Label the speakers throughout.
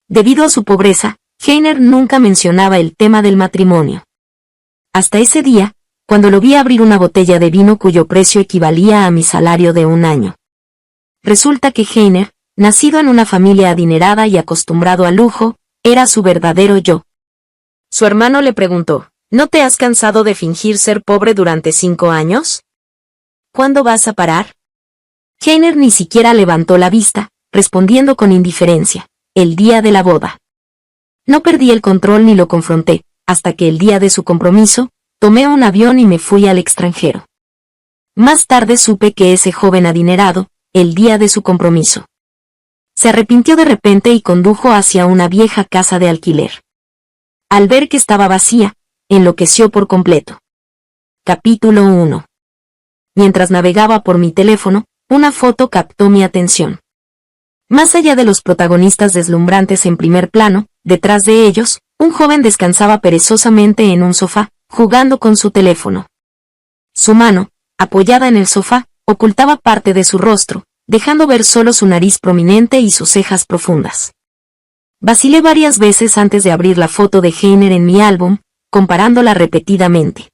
Speaker 1: Debido a su pobreza, Heiner nunca mencionaba el tema del matrimonio. Hasta ese día, cuando lo vi abrir una botella de vino cuyo precio equivalía a mi salario de un año. Resulta que Heiner, nacido en una familia adinerada y acostumbrado al lujo, era su verdadero yo. Su hermano le preguntó, ¿no te has cansado de fingir ser pobre durante 5 años? ¿Cuándo vas a parar? Heiner ni siquiera levantó la vista, respondiendo con indiferencia, el día de la boda. No perdí el control ni lo confronté, hasta que el día de su compromiso, tomé un avión y me fui al extranjero. Más tarde supe que ese joven adinerado, el día de su compromiso, se arrepintió de repente y condujo hacia una vieja casa de alquiler. Al ver que estaba vacía, enloqueció por completo. Capítulo 1. Mientras navegaba por mi teléfono, una foto captó mi atención. Más allá de los protagonistas deslumbrantes en primer plano, detrás de ellos, un joven descansaba perezosamente en un sofá, jugando con su teléfono. Su mano, apoyada en el sofá, ocultaba parte de su rostro, dejando ver solo su nariz prominente y sus cejas profundas. Vacilé varias veces antes de abrir la foto de Heiner en mi álbum, comparándola repetidamente.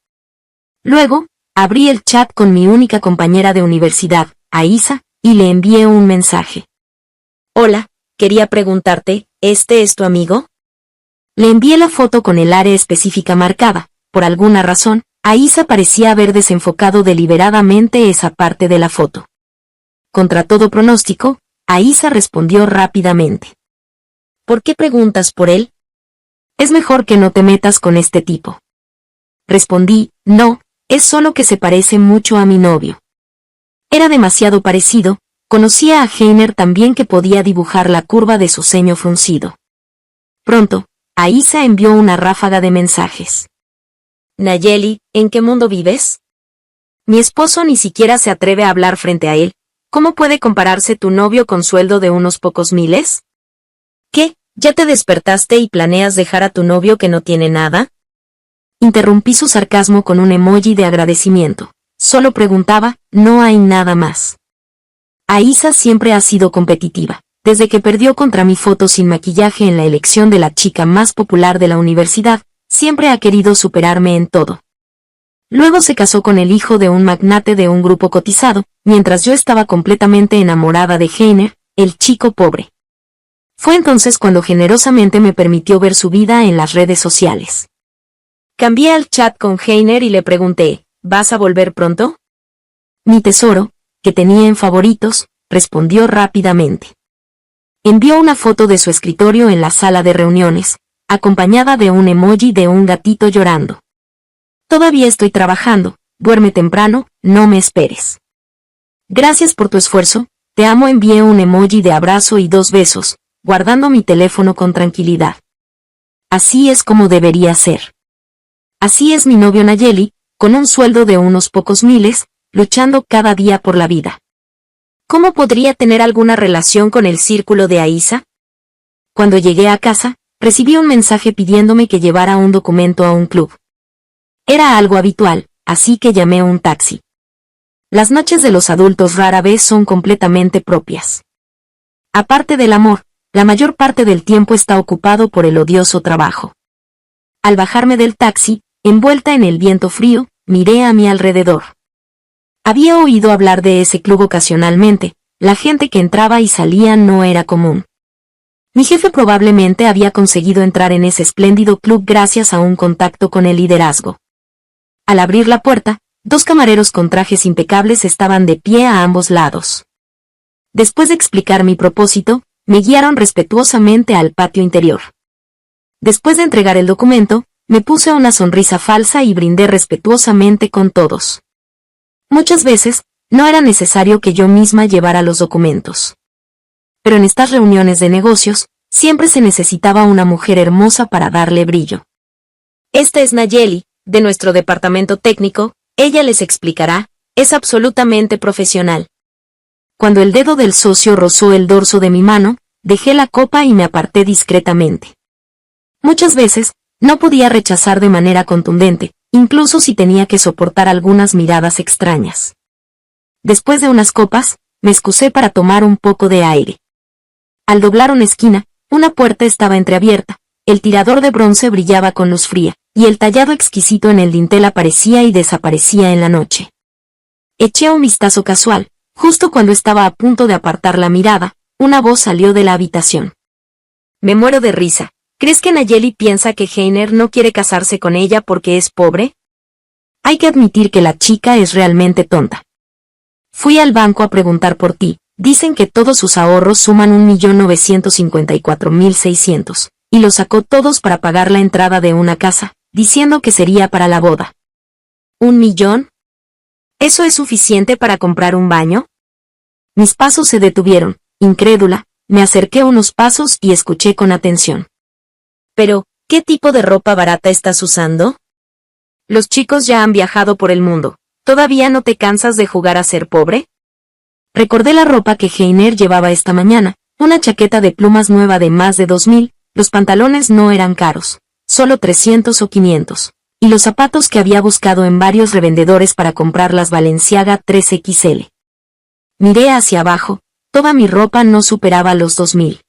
Speaker 1: Luego, abrí el chat con mi única compañera de universidad, Aisa, y le envié un mensaje. Hola, quería preguntarte, ¿este es tu amigo? Le envié la foto con el área específica marcada. Por alguna razón, Aisa parecía haber desenfocado deliberadamente esa parte de la foto. Contra todo pronóstico, Aisa respondió rápidamente. ¿Por qué preguntas por él? Es mejor que no te metas con este tipo. Respondí, no, es solo que se parece mucho a mi novio. Era demasiado parecido, conocía a Heiner tan bien que podía dibujar la curva de su ceño fruncido. Pronto, Aisa envió una ráfaga de mensajes. Nayeli, ¿en qué mundo vives? Mi esposo ni siquiera se atreve a hablar frente a él. ¿Cómo puede compararse tu novio con sueldo de unos pocos miles? ¿Qué? ¿Ya te despertaste y planeas dejar a tu novio que no tiene nada? Interrumpí su sarcasmo con un emoji de agradecimiento. Solo preguntaba, no hay nada más. Aisa siempre ha sido competitiva. Desde que perdió contra mi foto sin maquillaje en la elección de la chica más popular de la universidad, siempre ha querido superarme en todo. Luego se casó con el hijo de un magnate de un grupo cotizado, mientras yo estaba completamente enamorada de Heiner, el chico pobre. Fue entonces cuando generosamente me permitió ver su vida en las redes sociales. Cambié al chat con Heiner y le pregunté, ¿vas a volver pronto? Mi tesoro, que tenía en favoritos, respondió rápidamente. Envió una foto de su escritorio en la sala de reuniones, acompañada de un emoji de un gatito llorando. Todavía estoy trabajando, duerme temprano, no me esperes. Gracias por tu esfuerzo, te amo. Envié un emoji de abrazo y 2 besos, guardando mi teléfono con tranquilidad. Así es como debería ser. Así es mi novio Nayeli, con un sueldo de unos pocos miles, luchando cada día por la vida. ¿Cómo podría tener alguna relación con el círculo de Aisa? Cuando llegué a casa, recibí un mensaje pidiéndome que llevara un documento a un club. Era algo habitual, así que llamé un taxi. Las noches de los adultos rara vez son completamente propias. Aparte del amor, la mayor parte del tiempo está ocupado por el odioso trabajo. Al bajarme del taxi, envuelta en el viento frío, miré a mi alrededor. Había oído hablar de ese club ocasionalmente, la gente que entraba y salía no era común. Mi jefe probablemente había conseguido entrar en ese espléndido club gracias a un contacto con el liderazgo. Al abrir la puerta, 2 camareros con trajes impecables estaban de pie a ambos lados. Después de explicar mi propósito, me guiaron respetuosamente al patio interior. Después de entregar el documento, me puse una sonrisa falsa y brindé respetuosamente con todos. Muchas veces, no era necesario que yo misma llevara los documentos. Pero en estas reuniones de negocios, siempre se necesitaba una mujer hermosa para darle brillo. Esta es Nayeli, de nuestro departamento técnico, ella les explicará, es absolutamente profesional. Cuando el dedo del socio rozó el dorso de mi mano, dejé la copa y me aparté discretamente. Muchas veces, no podía rechazar de manera contundente, incluso si tenía que soportar algunas miradas extrañas. Después de unas copas, me excusé para tomar un poco de aire. Al doblar una esquina, Una puerta estaba entreabierta, el tirador de bronce brillaba con luz fría, y el tallado exquisito en el dintel aparecía y desaparecía en la noche. Eché un vistazo casual. Justo cuando estaba a punto de apartar la mirada, una voz salió de la habitación. Me muero de risa. ¿Crees que Nayeli piensa que Heiner no quiere casarse con ella porque es pobre? Hay que admitir que la chica es realmente tonta. Fui al banco a preguntar por ti. Dicen que todos sus ahorros suman 1.954.600, y los sacó todos para pagar la entrada de una casa, diciendo que sería para la boda. ¿1 millón? ¿Eso es suficiente para comprar un baño? Mis pasos se detuvieron. Incrédula, me acerqué unos pasos y escuché con atención. Pero, ¿qué tipo de ropa barata estás usando? Los chicos ya han viajado por el mundo. ¿Todavía no te cansas de jugar a ser pobre? Recordé la ropa que Heiner llevaba esta mañana, una chaqueta de plumas nueva de más de 2.000, los pantalones no eran caros, solo 300 o 500, y los zapatos que había buscado en varios revendedores para comprar las Balenciaga 3XL. Miré hacia abajo, toda mi ropa no superaba los 2.000.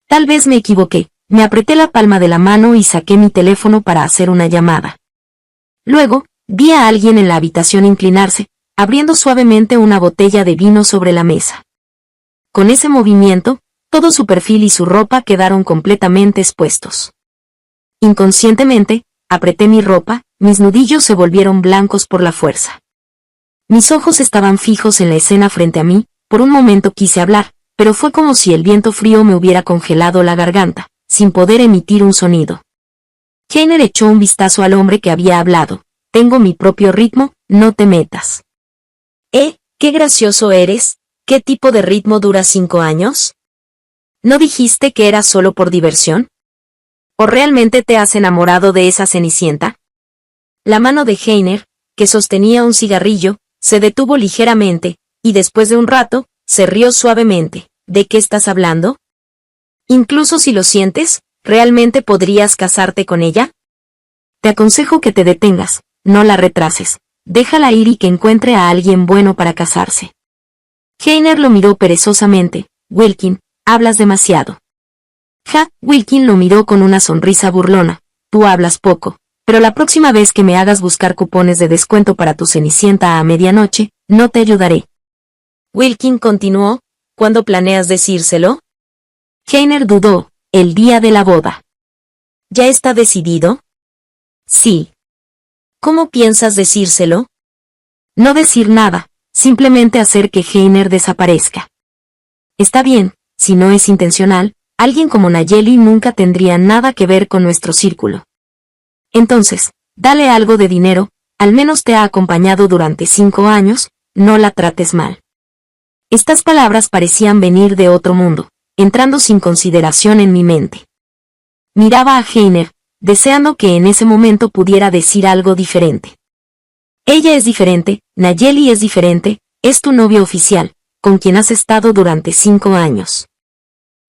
Speaker 1: Tal vez me equivoqué, me apreté la palma de la mano y saqué mi teléfono para hacer una llamada. Luego, vi a alguien en la habitación inclinarse, abriendo suavemente una botella de vino sobre la mesa. Con ese movimiento, todo su perfil y su ropa quedaron completamente expuestos. Inconscientemente, apreté mi ropa, mis nudillos se volvieron blancos por la fuerza. Mis ojos estaban fijos en la escena frente a mí, por un momento quise hablar, pero fue como si el viento frío me hubiera congelado la garganta, sin poder emitir un sonido. Heiner echó un vistazo al hombre que había hablado. Tengo mi propio ritmo, no te metas. Qué gracioso eres. ¿Qué tipo de ritmo dura 5 años? ¿No dijiste que era solo por diversión? ¿O realmente te has enamorado de esa cenicienta? La mano de Heiner, que sostenía un cigarrillo, se detuvo ligeramente, y después de un rato, se rió suavemente. ¿De qué estás hablando? Incluso si lo sientes, ¿realmente podrías casarte con ella? Te aconsejo que te detengas, no la retrases. Déjala ir y que encuentre a alguien bueno para casarse. Heiner lo miró perezosamente. Wilkin, hablas demasiado. Wilkin lo miró con una sonrisa burlona. Tú hablas poco, pero la próxima vez que me hagas buscar cupones de descuento para tu cenicienta a medianoche, no te ayudaré. Wilkin continuó. ¿Cuándo planeas decírselo? Heiner dudó. El día de la boda. ¿Ya está decidido? Sí. ¿Cómo piensas decírselo? No decir nada, simplemente hacer que Heiner desaparezca. Está bien, si no es intencional, alguien como Nayeli nunca tendría nada que ver con nuestro círculo. Entonces, dale algo de dinero, al menos te ha acompañado durante 5 años, no la trates mal. Estas palabras parecían venir de otro mundo, entrando sin consideración en mi mente. Miraba a Heiner, deseando que en ese momento pudiera decir algo diferente. Ella es diferente, Nayeli es diferente, es tu novio oficial, con quien has estado durante 5 años.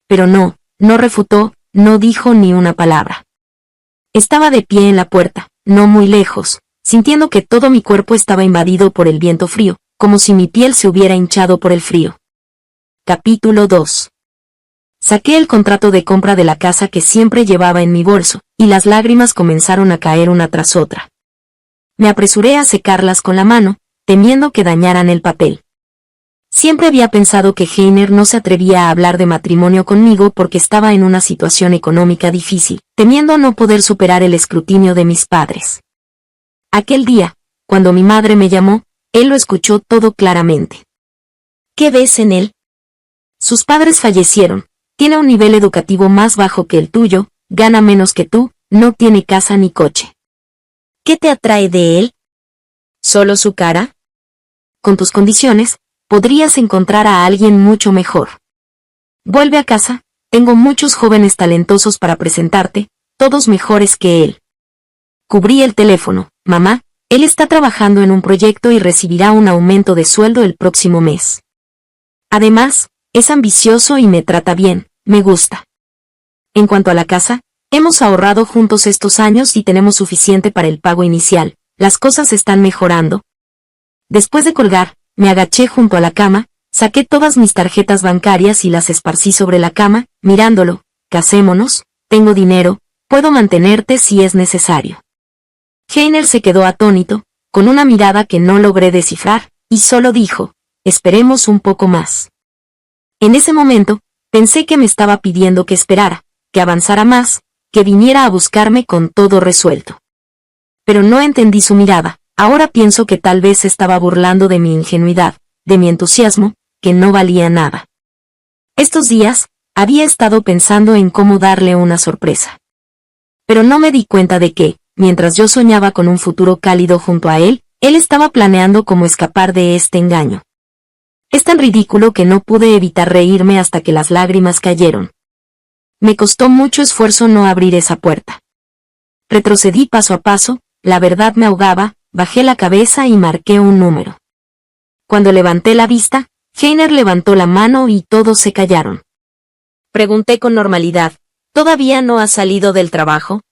Speaker 1: Pero no refutó, no dijo ni una palabra. Estaba de pie en la puerta, no muy lejos, sintiendo que todo mi cuerpo estaba invadido por el viento frío, como si mi piel se hubiera hinchado por el frío. Capítulo 2. Saqué el contrato de compra de la casa que siempre llevaba en mi bolso, y las lágrimas comenzaron a caer una tras otra. Me apresuré a secarlas con la mano, temiendo que dañaran el papel. Siempre había pensado que Heiner no se atrevía a hablar de matrimonio conmigo porque estaba en una situación económica difícil, temiendo no poder superar el escrutinio de mis padres. Aquel día, cuando mi madre me llamó, él lo escuchó todo claramente. ¿Qué ves en él? Sus padres fallecieron. Tiene un nivel educativo más bajo que el tuyo, gana menos que tú, no tiene casa ni coche. ¿Qué te atrae de él? ¿Solo su cara? Con tus condiciones, podrías encontrar a alguien mucho mejor. Vuelve a casa, tengo muchos jóvenes talentosos para presentarte, todos mejores que él. Cubrí el teléfono. Mamá, él está trabajando en un proyecto y recibirá un aumento de sueldo el próximo mes. Además, es ambicioso y me trata bien, me gusta. En cuanto a la casa, hemos ahorrado juntos estos años y tenemos suficiente para el pago inicial, las cosas están mejorando. Después de colgar, me agaché junto a la cama, saqué todas mis tarjetas bancarias y las esparcí sobre la cama, mirándolo, casémonos, tengo dinero, puedo mantenerte si es necesario. Heiner se quedó atónito, con una mirada que no logré descifrar, y solo dijo, esperemos un poco más. En ese momento, pensé que me estaba pidiendo que esperara, que avanzara más, que viniera a buscarme con todo resuelto. Pero no entendí su mirada, ahora pienso que tal vez estaba burlando de mi ingenuidad, de mi entusiasmo, que no valía nada. Estos días, había estado pensando en cómo darle una sorpresa. Pero no me di cuenta de que, mientras yo soñaba con un futuro cálido junto a él estaba planeando cómo escapar de este engaño. Es tan ridículo que no pude evitar reírme hasta que las lágrimas cayeron. Me costó mucho esfuerzo no abrir esa puerta. Retrocedí paso a paso, la verdad me ahogaba, bajé la cabeza y marqué un número. Cuando levanté la vista, Heiner levantó la mano y todos se callaron. Pregunté con normalidad, ¿todavía no has salido del trabajo?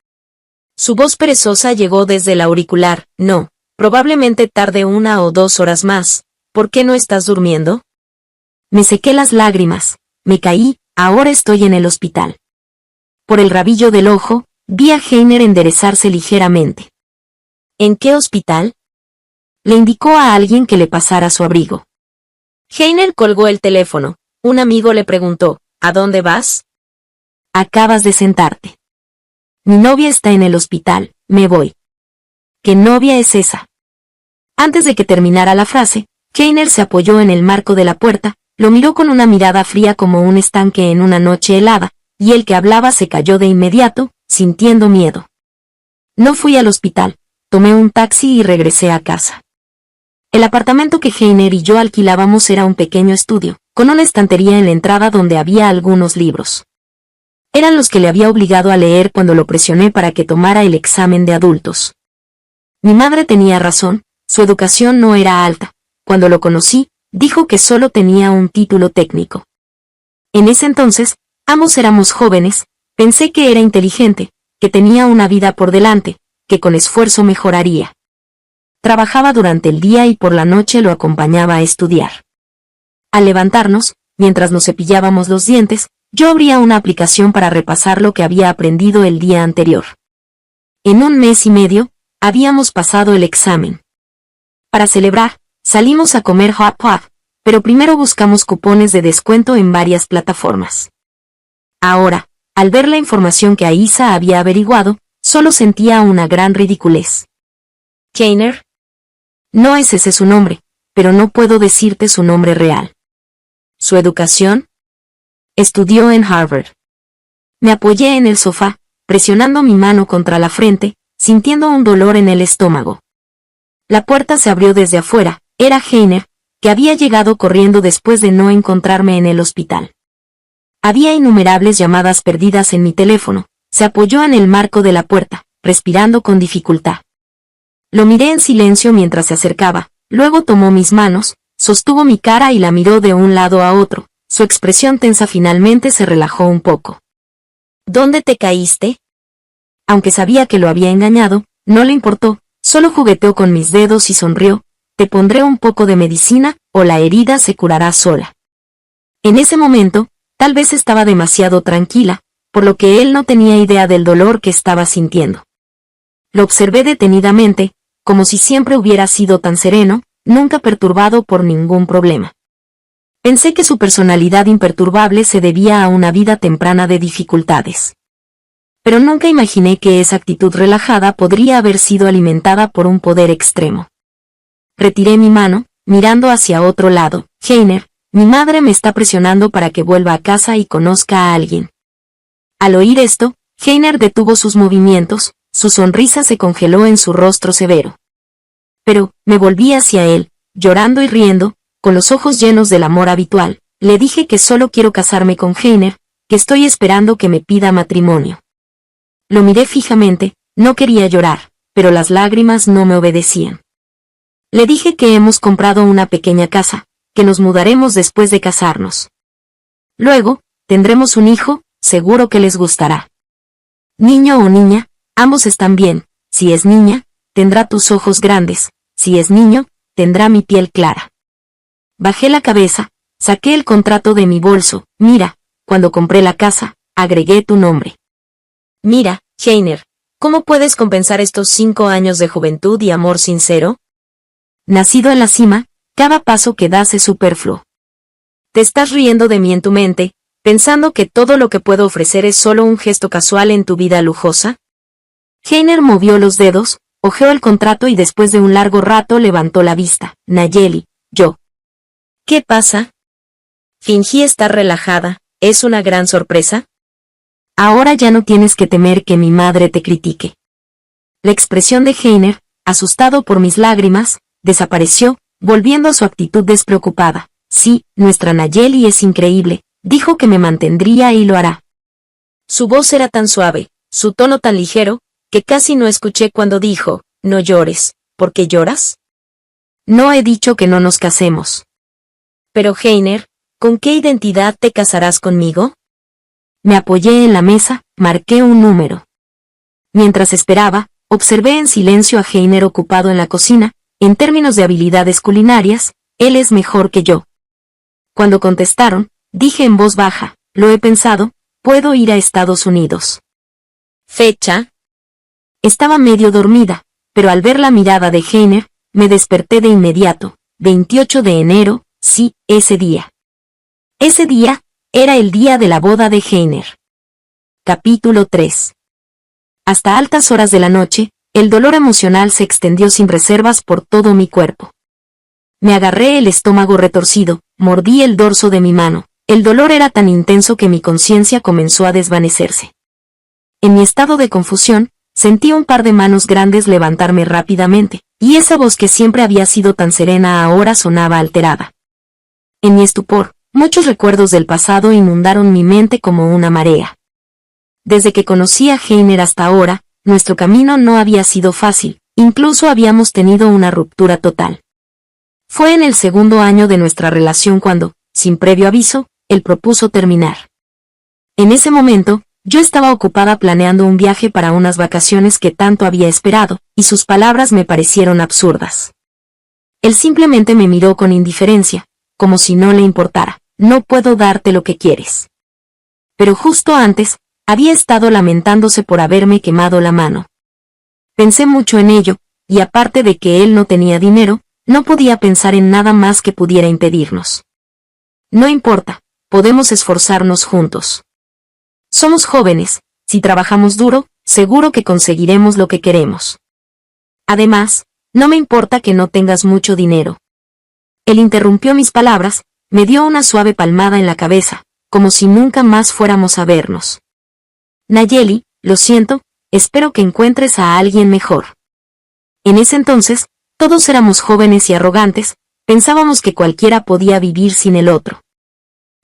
Speaker 1: Su voz perezosa llegó desde el auricular, no, probablemente tarde 1 o 2 horas más, ¿por qué no estás durmiendo? Me sequé las lágrimas, me caí, ahora estoy en el hospital. Por el rabillo del ojo, vi a Heiner enderezarse ligeramente. ¿En qué hospital? Le indicó a alguien que le pasara su abrigo. Heiner colgó el teléfono. Un amigo le preguntó, ¿a dónde vas? Acabas de sentarte. Mi novia está en el hospital, me voy. ¿Qué novia es esa? Antes de que terminara la frase, Heiner se apoyó en el marco de la puerta, lo miró con una mirada fría como un estanque en una noche helada, y el que hablaba se calló de inmediato, sintiendo miedo. No fui al hospital, tomé un taxi y regresé a casa. El apartamento que Heiner y yo alquilábamos era un pequeño estudio, con una estantería en la entrada donde había algunos libros. Eran los que le había obligado a leer cuando lo presioné para que tomara el examen de adultos. Mi madre tenía razón, su educación no era alta. Cuando lo conocí, dijo que solo tenía un título técnico. En ese entonces, ambos éramos jóvenes, pensé que era inteligente, que tenía una vida por delante, que con esfuerzo mejoraría. Trabajaba durante el día y por la noche lo acompañaba a estudiar. Al levantarnos, mientras nos cepillábamos los dientes, yo abría una aplicación para repasar lo que había aprendido el día anterior. En 1 mes y medio, habíamos pasado el examen. Para celebrar, salimos a comer hot pot, pero primero buscamos cupones de descuento en varias plataformas. Ahora, al ver la información que Aisa había averiguado, solo sentía una gran ridiculez. ¿Heiner? No es ese su nombre, pero no puedo decirte su nombre real. ¿Su educación? Estudió en Harvard. Me apoyé en el sofá, presionando mi mano contra la frente, sintiendo un dolor en el estómago. La puerta se abrió desde afuera, era Heiner, que había llegado corriendo después de no encontrarme en el hospital. Había innumerables llamadas perdidas en mi teléfono, se apoyó en el marco de la puerta, respirando con dificultad. Lo miré en silencio mientras se acercaba, luego tomó mis manos, sostuvo mi cara y la miró de un lado a otro, su expresión tensa finalmente se relajó un poco. ¿Dónde te caíste? Aunque sabía que lo había engañado, no le importó, solo jugueteó con mis dedos y sonrió, te pondré un poco de medicina, o la herida se curará sola. En ese momento, tal vez estaba demasiado tranquila, por lo que él no tenía idea del dolor que estaba sintiendo. Lo observé detenidamente, como si siempre hubiera sido tan sereno, nunca perturbado por ningún problema. Pensé que su personalidad imperturbable se debía a una vida temprana de dificultades. Pero nunca imaginé que esa actitud relajada podría haber sido alimentada por un poder extremo. Retiré mi mano, mirando hacia otro lado. Heiner, mi madre me está presionando para que vuelva a casa y conozca a alguien. Al oír esto, Heiner detuvo sus movimientos, su sonrisa se congeló en su rostro severo. Pero, me volví hacia él, llorando y riendo, con los ojos llenos del amor habitual, le dije que solo quiero casarme con Heiner, que estoy esperando que me pida matrimonio. Lo miré fijamente, no quería llorar, pero las lágrimas no me obedecían. Le dije que hemos comprado una pequeña casa, que nos mudaremos después de casarnos. Luego, tendremos un hijo, seguro que les gustará. Niño o niña, ambos están bien, si es niña, tendrá tus ojos grandes, si es niño, tendrá mi piel clara. Bajé la cabeza, saqué el contrato de mi bolso, mira, cuando compré la casa, agregué tu nombre.
Speaker 2: Mira, Heiner, ¿cómo puedes compensar estos 5 años de juventud y amor sincero?
Speaker 1: Nacido en la cima, cada paso que das es superfluo.
Speaker 2: Te estás riendo de mí en tu mente, pensando que todo lo que puedo ofrecer es solo un gesto casual en tu vida lujosa.
Speaker 1: Heiner movió los dedos, hojeó el contrato y después de un largo rato levantó la vista. Nayeli, yo.
Speaker 2: ¿Qué pasa? Fingí estar relajada, ¿es una gran sorpresa?
Speaker 1: Ahora ya no tienes que temer que mi madre te critique. La expresión de Heiner, asustado por mis lágrimas, desapareció, volviendo a su actitud despreocupada. Sí, nuestra Nayeli es increíble, dijo que me mantendría y lo hará.
Speaker 2: Su voz era tan suave, su tono tan ligero, que casi no escuché cuando dijo, no llores, ¿por qué lloras?
Speaker 1: No he dicho que no nos casemos.
Speaker 2: Pero Heiner, ¿con qué identidad te casarás conmigo?
Speaker 1: Me apoyé en la mesa, marqué un número. Mientras esperaba, observé en silencio a Heiner ocupado en la cocina. En términos de habilidades culinarias, él es mejor que yo. Cuando contestaron, dije en voz baja, lo he pensado, puedo ir a Estados Unidos.
Speaker 2: ¿Fecha?
Speaker 1: Estaba medio dormida, pero al ver la mirada de Heiner, me desperté de inmediato. 28 de enero, sí, ese día. Ese día, era el día de la boda de Heiner. Capítulo 3. Hasta altas horas de la noche, el dolor emocional se extendió sin reservas por todo mi cuerpo. Me agarré el estómago retorcido, mordí el dorso de mi mano. El dolor era tan intenso que mi conciencia comenzó a desvanecerse. En mi estado de confusión, sentí un par de manos grandes levantarme rápidamente, y esa voz que siempre había sido tan serena ahora sonaba alterada. En mi estupor, muchos recuerdos del pasado inundaron mi mente como una marea. Desde que conocí a Heiner hasta ahora, nuestro camino no había sido fácil, incluso habíamos tenido una ruptura total. Fue en el segundo año de nuestra relación cuando, sin previo aviso, él propuso terminar. En ese momento, yo estaba ocupada planeando un viaje para unas vacaciones que tanto había esperado, y sus palabras me parecieron absurdas. Él simplemente me miró con indiferencia, como si no le importara. No puedo darte lo que quieres. Pero justo antes, había estado lamentándose por haberme quemado la mano. Pensé mucho en ello, y aparte de que él no tenía dinero, no podía pensar en nada más que pudiera impedirnos. No importa, podemos esforzarnos juntos. Somos jóvenes, si trabajamos duro, seguro que conseguiremos lo que queremos. Además, no me importa que no tengas mucho dinero. Él interrumpió mis palabras, me dio una suave palmada en la cabeza, como si nunca más fuéramos a vernos. Nayeli, lo siento, espero que encuentres a alguien mejor. En ese entonces, todos éramos jóvenes y arrogantes, pensábamos que cualquiera podía vivir sin el otro.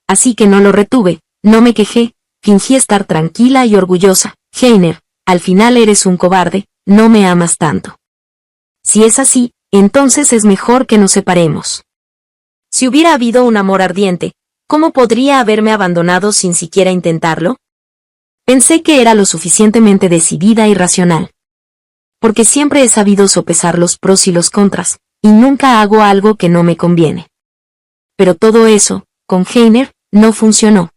Speaker 1: Así que no lo retuve, no me quejé, fingí estar tranquila y orgullosa. Heiner, al final eres un cobarde, no me amas tanto. Si es así, entonces es mejor que nos separemos.
Speaker 2: Si hubiera habido un amor ardiente, ¿cómo podría haberme abandonado sin siquiera intentarlo?
Speaker 1: Pensé que era lo suficientemente decidida y racional. Porque siempre he sabido sopesar los pros y los contras, y nunca hago algo que no me conviene. Pero todo eso, con Heiner, no funcionó.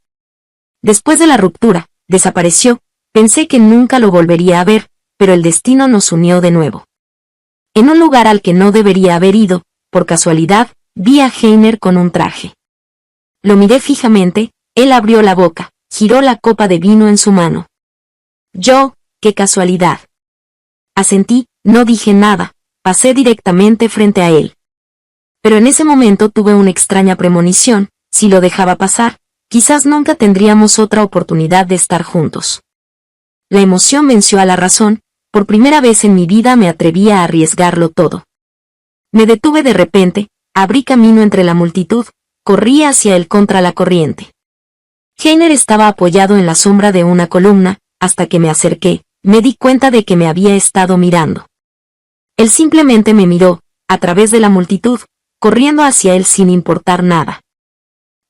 Speaker 1: Después de la ruptura, desapareció, pensé que nunca lo volvería a ver, pero el destino nos unió de nuevo. En un lugar al que no debería haber ido, por casualidad, vi a Heiner con un traje. Lo miré fijamente, él abrió la boca, giró la copa de vino en su mano. Yo, qué casualidad. Asentí, no dije nada, pasé directamente frente a él. Pero en ese momento tuve una extraña premonición, si lo dejaba pasar, quizás nunca tendríamos otra oportunidad de estar juntos. La emoción venció a la razón, por primera vez en mi vida me atrevía a arriesgarlo todo. Me detuve de repente, abrí camino entre la multitud, corrí hacia él contra la corriente. Heiner estaba apoyado en la sombra de una columna, hasta que me acerqué, me di cuenta de que me había estado mirando. Él simplemente me miró, a través de la multitud, corriendo hacia él sin importar nada.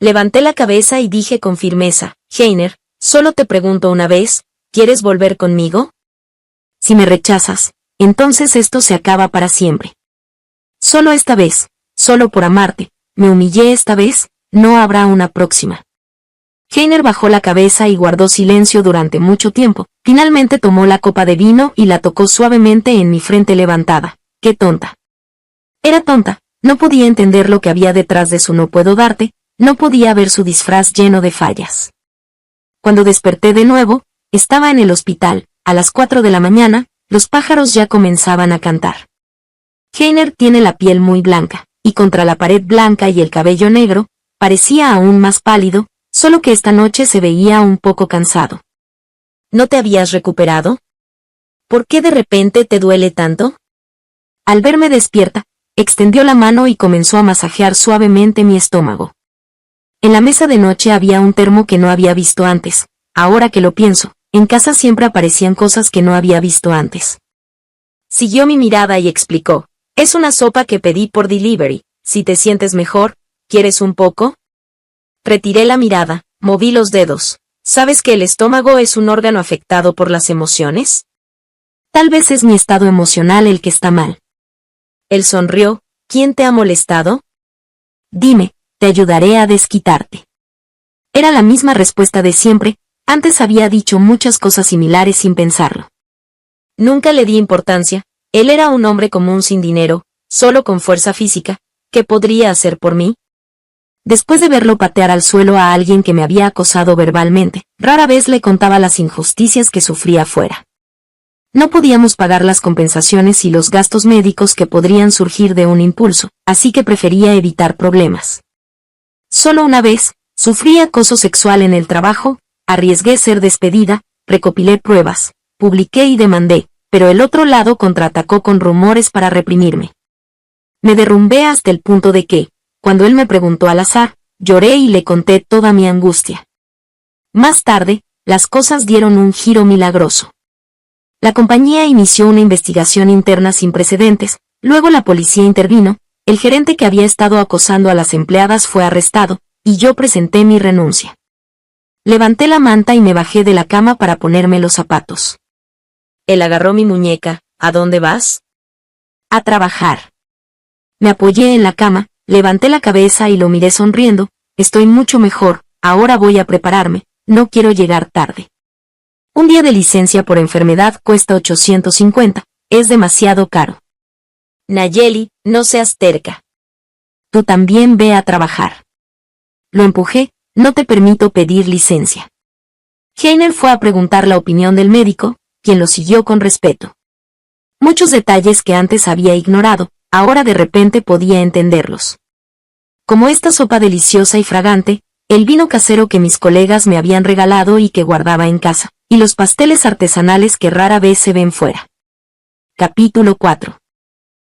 Speaker 2: Levanté la cabeza y dije con firmeza, Heiner, solo te pregunto una vez, ¿quieres volver conmigo?
Speaker 1: Si me rechazas, entonces esto se acaba para siempre. Solo esta vez, solo por amarte, me humillé esta vez, no habrá una próxima. Heiner bajó la cabeza y guardó silencio durante mucho tiempo. Finalmente tomó la copa de vino y la tocó suavemente en mi frente levantada. ¡Qué tonta! Era tonta, no podía entender lo que había detrás de su no puedo darte, no podía ver su disfraz lleno de fallas. Cuando desperté de nuevo, estaba en el hospital, a las 4 de la mañana, los pájaros ya comenzaban a cantar. Heiner tiene la piel muy blanca, y contra la pared blanca y el cabello negro, parecía aún más pálido, solo que esta noche se veía un poco cansado.
Speaker 2: ¿No te habías recuperado? ¿Por qué de repente te duele tanto?
Speaker 1: Al verme despierta, extendió la mano y comenzó a masajear suavemente mi estómago. En la mesa de noche había un termo que no había visto antes. Ahora que lo pienso, en casa siempre aparecían cosas que no había visto antes.
Speaker 2: Siguió mi mirada y explicó, es una sopa que pedí por delivery, si te sientes mejor, ¿quieres un poco? Retiré la mirada, moví los dedos. ¿Sabes que el estómago es un órgano afectado por las emociones?
Speaker 1: Tal vez es mi estado emocional el que está mal.
Speaker 2: Él sonrió. ¿Quién te ha molestado?
Speaker 1: Dime, te ayudaré a desquitarte. Era la misma respuesta de siempre, antes había dicho muchas cosas similares sin pensarlo.
Speaker 2: Nunca le di importancia, él era un hombre común sin dinero, solo con fuerza física. ¿Qué podría hacer por mí?
Speaker 1: Después de verlo patear al suelo a alguien que me había acosado verbalmente, rara vez le contaba las injusticias que sufría afuera. No podíamos pagar las compensaciones y los gastos médicos que podrían surgir de un impulso, así que prefería evitar problemas. Solo una vez, sufrí acoso sexual en el trabajo, arriesgué ser despedida, recopilé pruebas, publiqué y demandé, pero el otro lado contraatacó con rumores para reprimirme. Me derrumbé hasta el punto de que, cuando él me preguntó al azar, lloré y le conté toda mi angustia. Más tarde, las cosas dieron un giro milagroso. La compañía inició una investigación interna sin precedentes, luego la policía intervino, el gerente que había estado acosando a las empleadas fue arrestado, y yo presenté mi renuncia. Levanté la manta y me bajé de la cama para ponerme los zapatos.
Speaker 2: Él agarró mi muñeca. ¿A dónde vas?
Speaker 1: A trabajar. Me apoyé en la cama, levanté la cabeza y lo miré sonriendo. Estoy mucho mejor, ahora voy a prepararme, no quiero llegar tarde. Un día de licencia por enfermedad cuesta 850, es demasiado caro.
Speaker 2: Nayeli, no seas terca.
Speaker 1: Tú también ve a trabajar. Lo empujé, no te permito pedir licencia. Heiner fue a preguntar la opinión del médico, quien lo siguió con respeto. Muchos detalles que antes había ignorado, ahora de repente podía entenderlos. Como esta sopa deliciosa y fragante, el vino casero que mis colegas me habían regalado y que guardaba en casa, y los pasteles artesanales que rara vez se ven fuera. Capítulo 4.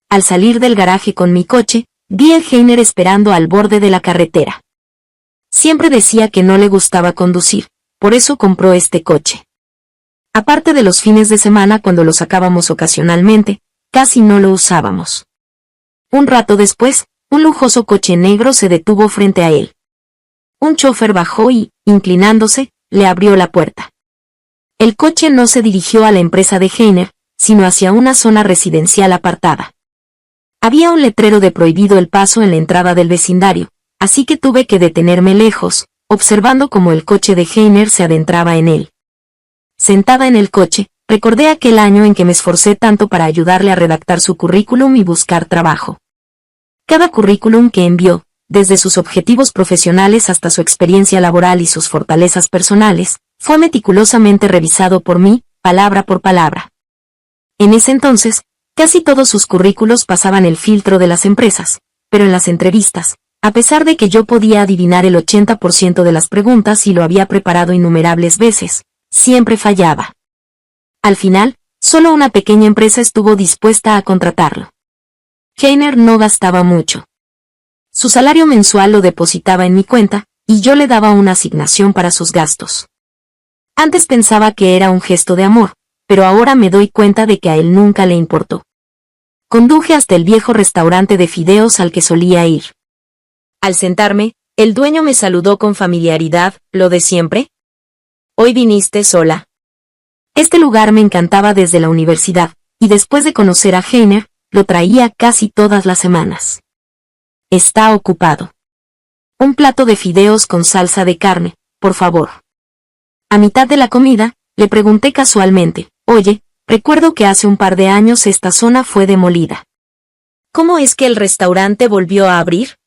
Speaker 1: Al salir del garaje con mi coche, vi a Heiner esperando al borde de la carretera. Siempre decía que no le gustaba conducir, por eso compró este coche. Aparte de los fines de semana cuando lo sacábamos ocasionalmente, casi no lo usábamos. Un rato después, un lujoso coche negro se detuvo frente a él. Un chofer bajó y, inclinándose, le abrió la puerta. El coche no se dirigió a la empresa de Heiner, sino hacia una zona residencial apartada. Había un letrero de prohibido el paso en la entrada del vecindario, así que tuve que detenerme lejos, observando cómo el coche de Heiner se adentraba en él. Sentada en el coche, recordé aquel año en que me esforcé tanto para ayudarle a redactar su currículum y buscar trabajo. Cada currículum que envió, desde sus objetivos profesionales hasta su experiencia laboral y sus fortalezas personales, fue meticulosamente revisado por mí, palabra por palabra. En ese entonces, casi todos sus currículos pasaban el filtro de las empresas, pero en las entrevistas, a pesar de que yo podía adivinar el 80% de las preguntas y lo había preparado innumerables veces, siempre fallaba. Al final, solo una pequeña empresa estuvo dispuesta a contratarlo. Heiner no gastaba mucho. Su salario mensual lo depositaba en mi cuenta, y yo le daba una asignación para sus gastos. Antes pensaba que era un gesto de amor, pero ahora me doy cuenta de que a él nunca le importó. Conduje hasta el viejo restaurante de fideos al que solía ir.
Speaker 2: Al sentarme, el dueño me saludó con familiaridad, ¿lo de siempre? Hoy viniste sola.
Speaker 1: Este lugar me encantaba desde la universidad, y después de conocer a Heiner, lo traía casi todas las semanas. Está ocupado. Un plato de fideos con salsa de carne, por favor. A mitad de la comida, le pregunté casualmente, oye, recuerdo que hace un par de años esta zona fue demolida.
Speaker 2: ¿Cómo es que el restaurante volvió a abrir?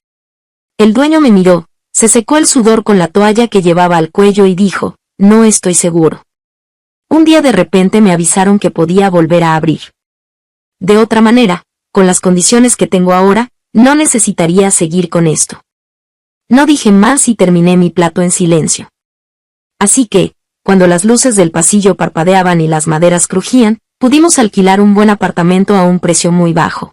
Speaker 1: El dueño me miró, se secó el sudor con la toalla que llevaba al cuello y dijo, no estoy seguro. Un día de repente me avisaron que podía volver a abrir. De otra manera, con las condiciones que tengo ahora, no necesitaría seguir con esto. No dije más y terminé mi plato en silencio. Así que, cuando las luces del pasillo parpadeaban y las maderas crujían, pudimos alquilar un buen apartamento a un precio muy bajo.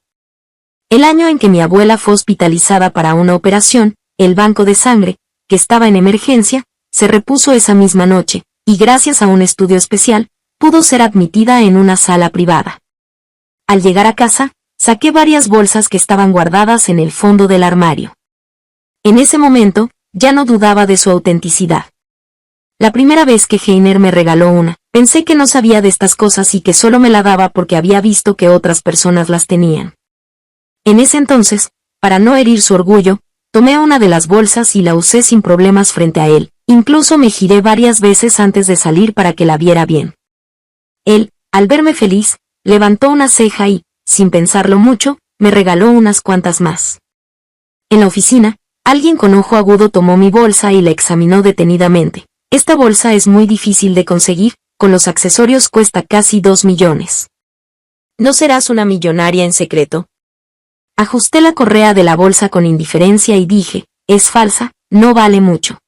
Speaker 1: El año en que mi abuela fue hospitalizada para una operación, el banco de sangre, que estaba en emergencia, se repuso esa misma noche, y gracias a un estudio especial, pudo ser admitida en una sala privada. Al llegar a casa, saqué varias bolsas que estaban guardadas en el fondo del armario. En ese momento, ya no dudaba de su autenticidad. La primera vez que Heiner me regaló una, pensé que no sabía de estas cosas y que solo me la daba porque había visto que otras personas las tenían. En ese entonces, para no herir su orgullo, tomé una de las bolsas y la usé sin problemas frente a él, incluso me giré varias veces antes de salir para que la viera bien. Él, al verme feliz, levantó una ceja y, sin pensarlo mucho, me regaló unas cuantas más. En la oficina, alguien con ojo agudo tomó mi bolsa y la examinó detenidamente. Esta bolsa es muy difícil de conseguir, con los accesorios cuesta casi 2 millones.
Speaker 2: ¿No serás una millonaria en secreto?
Speaker 1: Ajusté la correa de la bolsa con indiferencia y dije, es falsa, no vale mucho.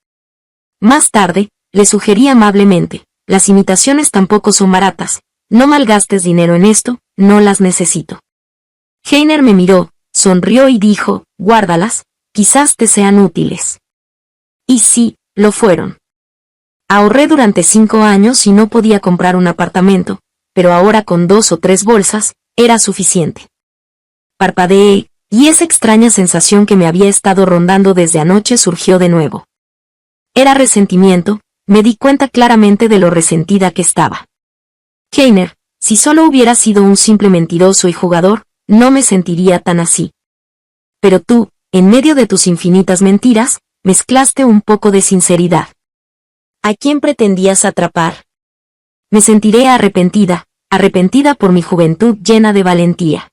Speaker 1: Más tarde, le sugerí amablemente, las imitaciones tampoco son baratas, no malgastes dinero en esto, no las necesito. Heiner me miró, sonrió y dijo, guárdalas, quizás te sean útiles. Y sí, lo fueron. Ahorré durante 5 años y no podía comprar un apartamento, pero ahora con 2 o 3 bolsas, era suficiente. Parpadeé, y esa extraña sensación que me había estado rondando desde anoche surgió de nuevo. Era resentimiento, me di cuenta claramente de lo resentida que estaba. Heiner, si solo hubiera sido un simple mentiroso y jugador, no me sentiría tan así. Pero tú, en medio de tus infinitas mentiras, mezclaste un poco de sinceridad.
Speaker 2: ¿A quién pretendías atrapar?
Speaker 1: Me sentiré arrepentida por mi juventud llena de valentía.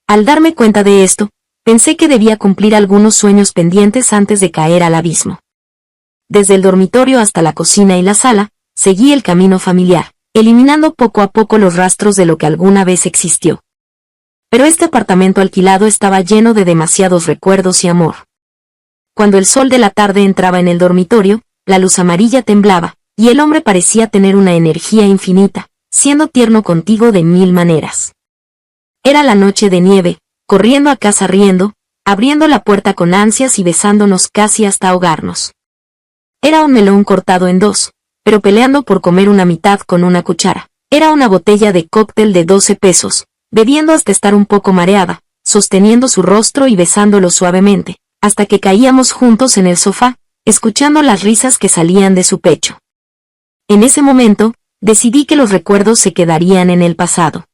Speaker 1: Al darme cuenta de esto, pensé que debía cumplir algunos sueños pendientes antes de caer al abismo. Desde el dormitorio hasta la cocina y la sala, seguí el camino familiar, eliminando poco a poco los rastros de lo que alguna vez existió. Pero este apartamento alquilado estaba lleno de demasiados recuerdos y amor. Cuando el sol de la tarde entraba en el dormitorio, la luz amarilla temblaba, y el hombre parecía tener una energía infinita, siendo tierno contigo de 1000 maneras. Era la noche de nieve, corriendo a casa riendo, abriendo la puerta con ansias y besándonos casi hasta ahogarnos. Era un melón cortado en 2, pero peleando por comer una mitad con una cuchara. Era una botella de cóctel de 12 pesos, bebiendo hasta estar un poco mareada, sosteniendo su rostro y besándolo suavemente, hasta que caíamos juntos en el sofá, escuchando las risas que salían de su pecho. En ese momento, decidí que los recuerdos se quedarían en el pasado.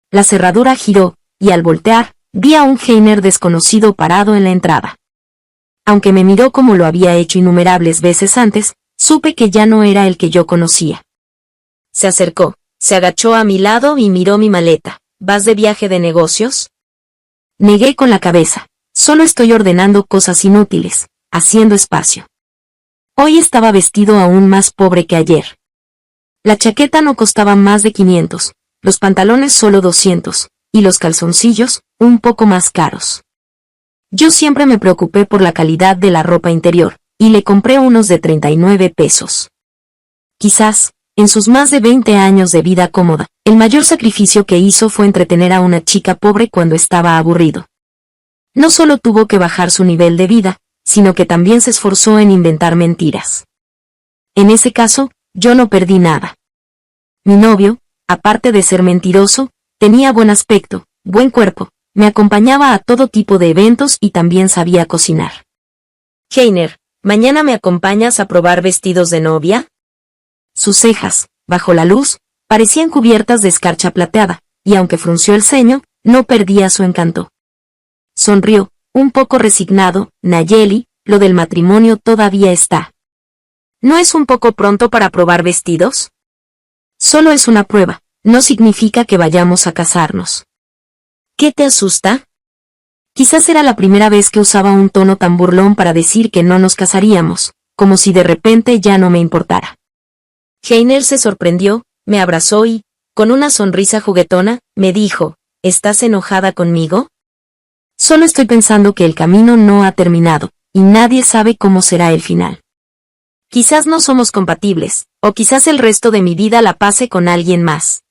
Speaker 1: La cerradura giró, y al voltear, vi a un Heiner desconocido parado en la entrada. Aunque me miró como lo había hecho innumerables veces antes, supe que ya no era el que yo conocía.
Speaker 2: Se acercó, se agachó a mi lado y miró mi maleta. ¿Vas de viaje de negocios?
Speaker 1: Negué con la cabeza. Solo estoy ordenando cosas inútiles, haciendo espacio. Hoy estaba vestido aún más pobre que ayer. La chaqueta no costaba más de 500, los pantalones solo 200, y los calzoncillos, un poco más caros. Yo siempre me preocupé por la calidad de la ropa interior, y le compré unos de 39 pesos. Quizás, en sus más de 20 años de vida cómoda, el mayor sacrificio que hizo fue entretener a una chica pobre cuando estaba aburrido. No solo tuvo que bajar su nivel de vida, sino que también se esforzó en inventar mentiras. En ese caso, yo no perdí nada. Mi novio, aparte de ser mentiroso, tenía buen aspecto, buen cuerpo, me acompañaba a todo tipo de eventos y también sabía cocinar.
Speaker 2: Heiner, ¿mañana me acompañas a probar vestidos de novia?
Speaker 1: Sus cejas, bajo la luz, parecían cubiertas de escarcha plateada, y aunque frunció el ceño, no perdía su encanto. Sonrió, un poco resignado, Nayeli, lo del matrimonio todavía está
Speaker 2: ¿No es un poco pronto para probar vestidos?
Speaker 1: Solo es una prueba, no significa que vayamos a casarnos.
Speaker 2: ¿Qué te asusta?
Speaker 1: Quizás era la primera vez que usaba un tono tan burlón para decir que no nos casaríamos, como si de repente ya no me importara.
Speaker 2: Heiner se sorprendió, me abrazó y, con una sonrisa juguetona, me dijo, ¿estás enojada conmigo?
Speaker 1: Solo estoy pensando que el camino no ha terminado, y nadie sabe cómo será el final.
Speaker 2: Quizás no somos compatibles, o quizás el resto de mi vida la pase con alguien más.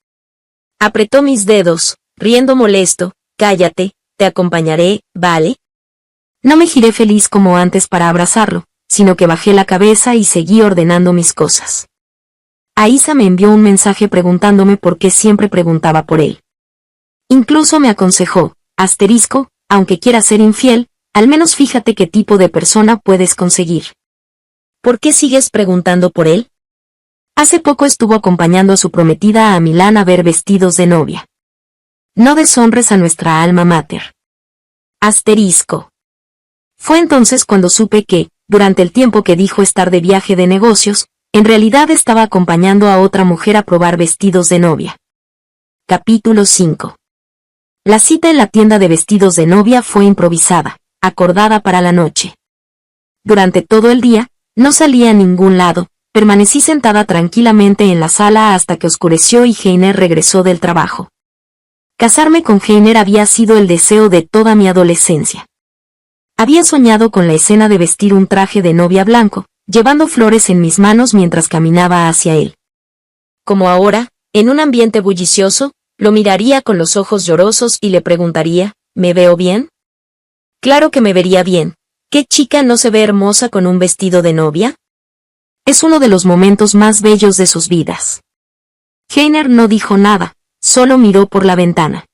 Speaker 2: Apretó mis dedos, riendo molesto, cállate, te acompañaré, ¿vale?
Speaker 1: No me giré feliz como antes para abrazarlo, sino que bajé la cabeza y seguí ordenando mis cosas. Aisa me envió un mensaje preguntándome por qué siempre preguntaba por él. Incluso me aconsejó, aunque quieras ser infiel, al menos fíjate qué tipo de persona puedes conseguir.
Speaker 2: ¿Por qué sigues preguntando por él?
Speaker 1: Hace poco estuvo acompañando a su prometida a Milán a ver vestidos de novia. No deshonres a nuestra alma mater. Fue entonces cuando supe que, durante el tiempo que dijo estar de viaje de negocios, en realidad estaba acompañando a otra mujer a probar vestidos de novia. Capítulo 5. La cita en la tienda de vestidos de novia fue improvisada, acordada para la noche. Durante todo el día, no salí a ningún lado, permanecí sentada tranquilamente en la sala hasta que oscureció y Heiner regresó del trabajo. Casarme con Heiner había sido el deseo de toda mi adolescencia. Había soñado con la escena de vestir un traje de novia blanco, llevando flores en mis manos mientras caminaba hacia él.
Speaker 2: Como ahora, en un ambiente bullicioso, lo miraría con los ojos llorosos y le preguntaría, ¿me veo bien? Claro que me vería bien. ¿Qué chica no se ve hermosa con un vestido de novia?
Speaker 1: Es uno de los momentos más bellos de sus vidas. Heiner no dijo nada, solo miró por la ventana.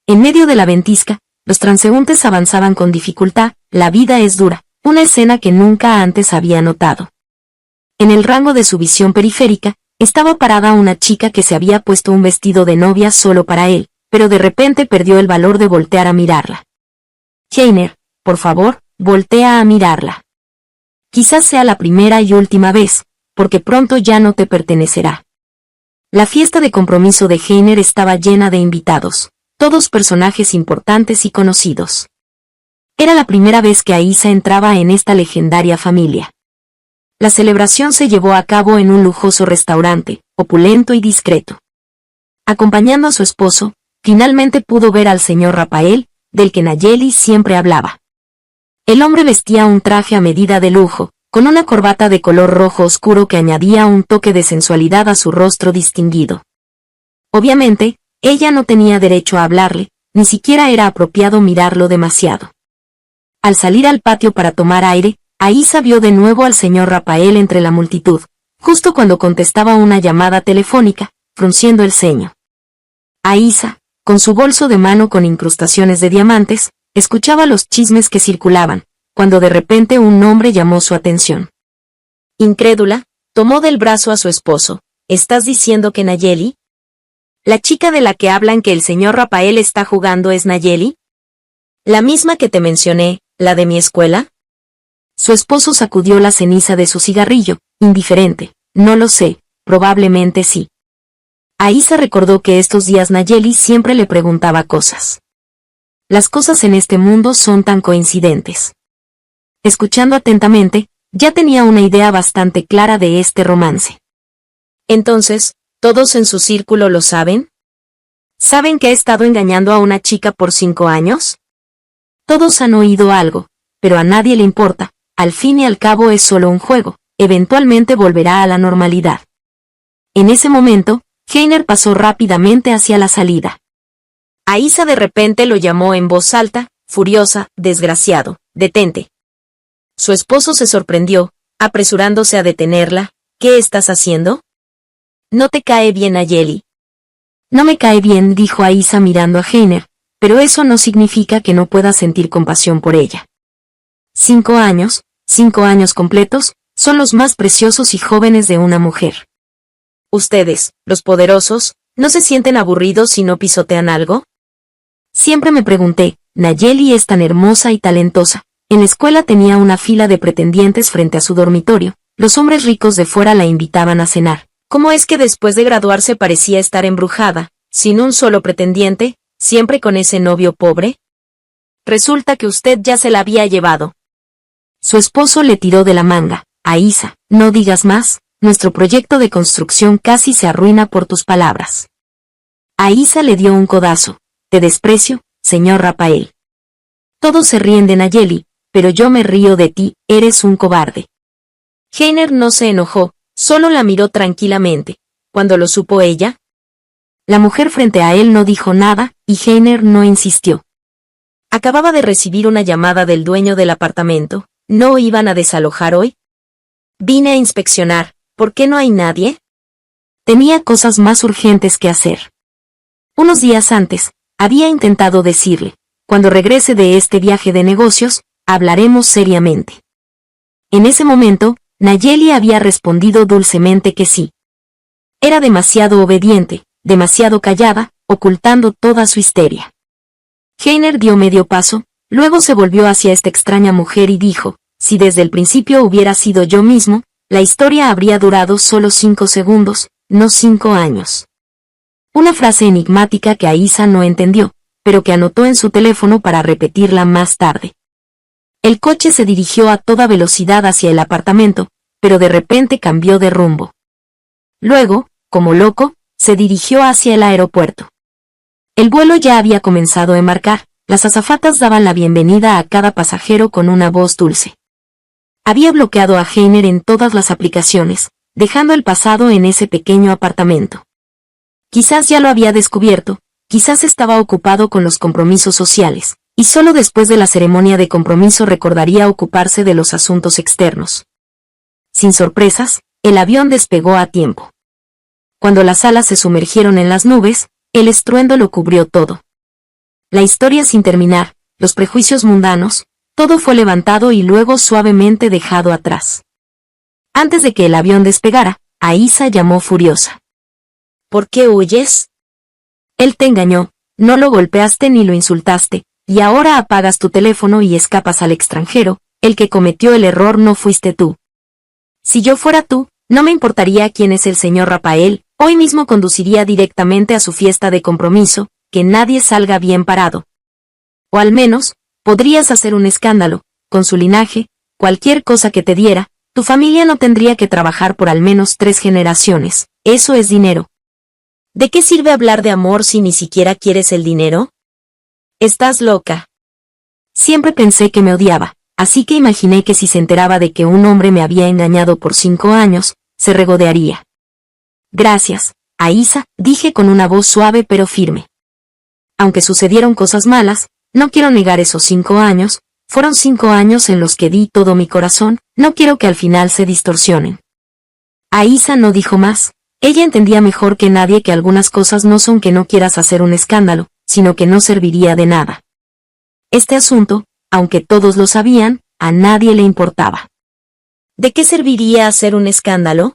Speaker 1: En medio de la ventisca, los transeúntes avanzaban con dificultad, la vida es dura, una escena que nunca antes había notado. En el rango de su visión periférica, estaba parada una chica que se había puesto un vestido de novia solo para él, pero de repente perdió el valor de voltear a mirarla. Heiner, por favor, voltea a mirarla. Quizás sea la primera y última vez, porque pronto ya no te pertenecerá. La fiesta de compromiso de Heiner estaba llena de invitados, todos personajes importantes y conocidos. Era la primera vez que Aisa entraba en esta legendaria familia. La celebración se llevó a cabo en un lujoso restaurante, opulento y discreto. Acompañando a su esposo, finalmente pudo ver al señor Rafael, del que Nayeli siempre hablaba. El hombre vestía un traje a medida de lujo, con una corbata de color rojo oscuro que añadía un toque de sensualidad a su rostro distinguido. Obviamente, ella no tenía derecho a hablarle, ni siquiera era apropiado mirarlo demasiado. Al salir al patio para tomar aire, Aisa vio de nuevo al señor Rafael entre la multitud, justo cuando contestaba una llamada telefónica, frunciendo el ceño. Aisa, con su bolso de mano con incrustaciones de diamantes, escuchaba los chismes que circulaban, cuando de repente un nombre llamó su atención. Incrédula, tomó del brazo a su esposo. ¿Estás diciendo que Nayeli? ¿La chica de la que hablan que el señor Rafael está jugando es Nayeli? ¿La misma que te mencioné, la de mi escuela? Su esposo sacudió la ceniza de su cigarrillo, indiferente. No lo sé, probablemente sí. Aisa recordó que estos días Nayeli siempre le preguntaba cosas. Las cosas en este mundo son tan coincidentes. Escuchando atentamente, ya tenía una idea bastante clara de este romance. Entonces, ¿todos en su círculo lo saben? ¿Saben que ha estado engañando a una chica por 5 años? Todos han oído algo, pero a nadie le importa, al fin y al cabo es solo un juego, eventualmente volverá a la normalidad. En ese momento, Heiner pasó rápidamente hacia la salida. Aisa de repente lo llamó en voz alta, furiosa, desgraciado, detente. Su esposo se sorprendió, apresurándose a detenerla. ¿Qué estás haciendo? ¿No te cae bien Nayeli? No me cae bien, dijo Aisa mirando a Heiner, pero eso no significa que no pueda sentir compasión por ella. 5 años completos, son los más preciosos y jóvenes de una mujer. Ustedes, los poderosos, ¿no se sienten aburridos si no pisotean algo? Siempre me pregunté, Nayeli es tan hermosa y talentosa. En la escuela tenía una fila de pretendientes frente a su dormitorio, los hombres ricos de fuera la invitaban a cenar.
Speaker 2: ¿Cómo es que después de graduarse parecía estar embrujada, sin un solo pretendiente, siempre con ese novio pobre? Resulta que usted ya se la había llevado.
Speaker 1: Su esposo le tiró de la manga. Aísa, no digas más, nuestro proyecto de construcción casi se arruina por tus palabras. Aísa le dio un codazo. Te desprecio, señor Rafael. Todos se ríen de Nayeli, pero yo me río de ti, eres un cobarde.
Speaker 2: Heiner no se enojó, solo la miró tranquilamente. ¿Cuándo lo supo ella?
Speaker 1: La mujer frente a él no dijo nada, y Heiner no insistió.
Speaker 2: Acababa de recibir una llamada del dueño del apartamento. ¿No iban a desalojar hoy? Vine a inspeccionar. ¿Por qué no hay nadie?
Speaker 1: Tenía cosas más urgentes que hacer. Unos días antes, había intentado decirle, cuando regrese de este viaje de negocios, hablaremos seriamente. En ese momento, Nayeli había respondido dulcemente que sí. Era demasiado obediente, demasiado callada, ocultando toda su histeria. Heiner dio medio paso, luego se volvió hacia esta extraña mujer y dijo, si desde el principio hubiera sido yo mismo, la historia habría durado solo 5 segundos, no 5 años. Una frase enigmática que Aísa no entendió, pero que anotó en su teléfono para repetirla más tarde. El coche se dirigió a toda velocidad hacia el apartamento, pero de repente cambió de rumbo. Luego, como loco, se dirigió hacia el aeropuerto. El vuelo ya había comenzado a embarcar, las azafatas daban la bienvenida a cada pasajero con una voz dulce. Había bloqueado a Heiner en todas las aplicaciones, dejando el pasado en ese pequeño apartamento. Quizás ya lo había descubierto, quizás estaba ocupado con los compromisos sociales, y solo después de la ceremonia de compromiso recordaría ocuparse de los asuntos externos. Sin sorpresas, el avión despegó a tiempo. Cuando las alas se sumergieron en las nubes, el estruendo lo cubrió todo. La historia sin terminar, los prejuicios mundanos, todo fue levantado y luego suavemente dejado atrás. Antes de que el avión despegara, Aísa llamó furiosa.
Speaker 2: ¿Por qué huyes?
Speaker 1: Él te engañó, no lo golpeaste ni lo insultaste, y ahora apagas tu teléfono y escapas al extranjero, el que cometió el error no fuiste tú. Si yo fuera tú, no me importaría quién es el señor Rafael, hoy mismo conduciría directamente a su fiesta de compromiso, que nadie salga bien parado. O al menos, podrías hacer un escándalo, con su linaje, cualquier cosa que te diera, tu familia no tendría que trabajar por al menos 3 generaciones, eso es dinero.
Speaker 2: ¿De qué sirve hablar de amor si ni siquiera quieres el dinero? Estás loca.
Speaker 1: Siempre pensé que me odiaba, así que imaginé que si se enteraba de que un hombre me había engañado por 5 años, se regodearía. Gracias, Aísa, dije con una voz suave pero firme. Aunque sucedieron cosas malas, no quiero negar esos 5 años, fueron 5 años en los que di todo mi corazón, no quiero que al final se distorsionen. Aísa no dijo más. Ella entendía mejor que nadie que algunas cosas no son que no quieras hacer un escándalo, sino que no serviría de nada. Este asunto, aunque todos lo sabían, a nadie le importaba.
Speaker 2: ¿De qué serviría hacer un escándalo?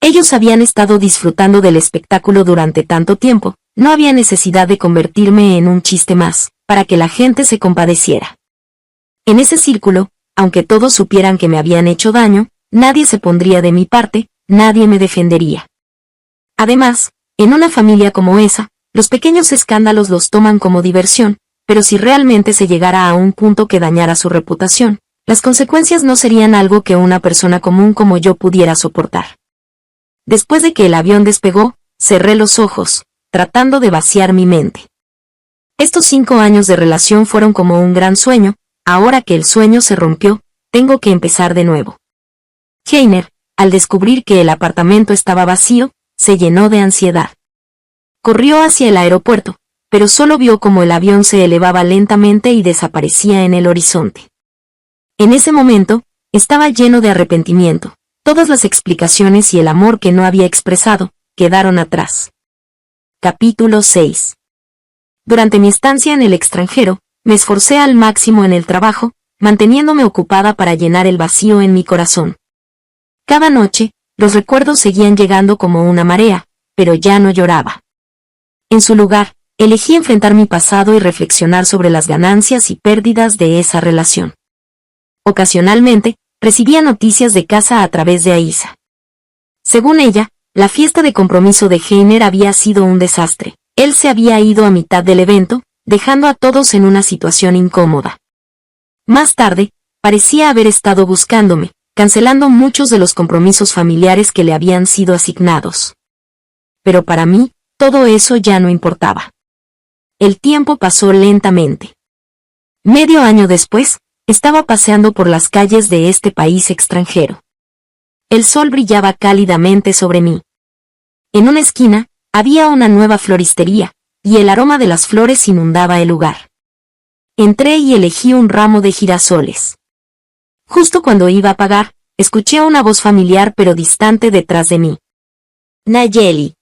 Speaker 1: Ellos habían estado disfrutando del espectáculo durante tanto tiempo, no había necesidad de convertirme en un chiste más, para que la gente se compadeciera. En ese círculo, aunque todos supieran que me habían hecho daño, nadie se pondría de mi parte, nadie me defendería. Además, en una familia como esa, los pequeños escándalos los toman como diversión, pero si realmente se llegara a un punto que dañara su reputación, las consecuencias no serían algo que una persona común como yo pudiera soportar. Después de que el avión despegó, cerré los ojos, tratando de vaciar mi mente. Estos 5 años de relación fueron como un gran sueño, ahora que el sueño se rompió, tengo que empezar de nuevo. Heiner, al descubrir que el apartamento estaba vacío, se llenó de ansiedad. Corrió hacia el aeropuerto, pero solo vio cómo el avión se elevaba lentamente y desaparecía en el horizonte. En ese momento, estaba lleno de arrepentimiento. Todas las explicaciones y el amor que no había expresado, quedaron atrás. Capítulo 6. Durante mi estancia en el extranjero, me esforcé al máximo en el trabajo, manteniéndome ocupada para llenar el vacío en mi corazón. Cada noche, los recuerdos seguían llegando como una marea, pero ya no lloraba. En su lugar, elegí enfrentar mi pasado y reflexionar sobre las ganancias y pérdidas de esa relación. Ocasionalmente, recibía noticias de casa a través de Aisa. Según ella, la fiesta de compromiso de Heiner había sido un desastre. Él se había ido a mitad del evento, dejando a todos en una situación incómoda. Más tarde, parecía haber estado buscándome, cancelando muchos de los compromisos familiares que le habían sido asignados. Pero para mí, todo eso ya no importaba. El tiempo pasó lentamente. Medio año después, estaba paseando por las calles de este país extranjero. El sol brillaba cálidamente sobre mí. En una esquina, había una nueva floristería, y el aroma de las flores inundaba el lugar. Entré y elegí un ramo de girasoles. Justo cuando iba a pagar, escuché una voz familiar pero distante detrás de mí. Nayeli.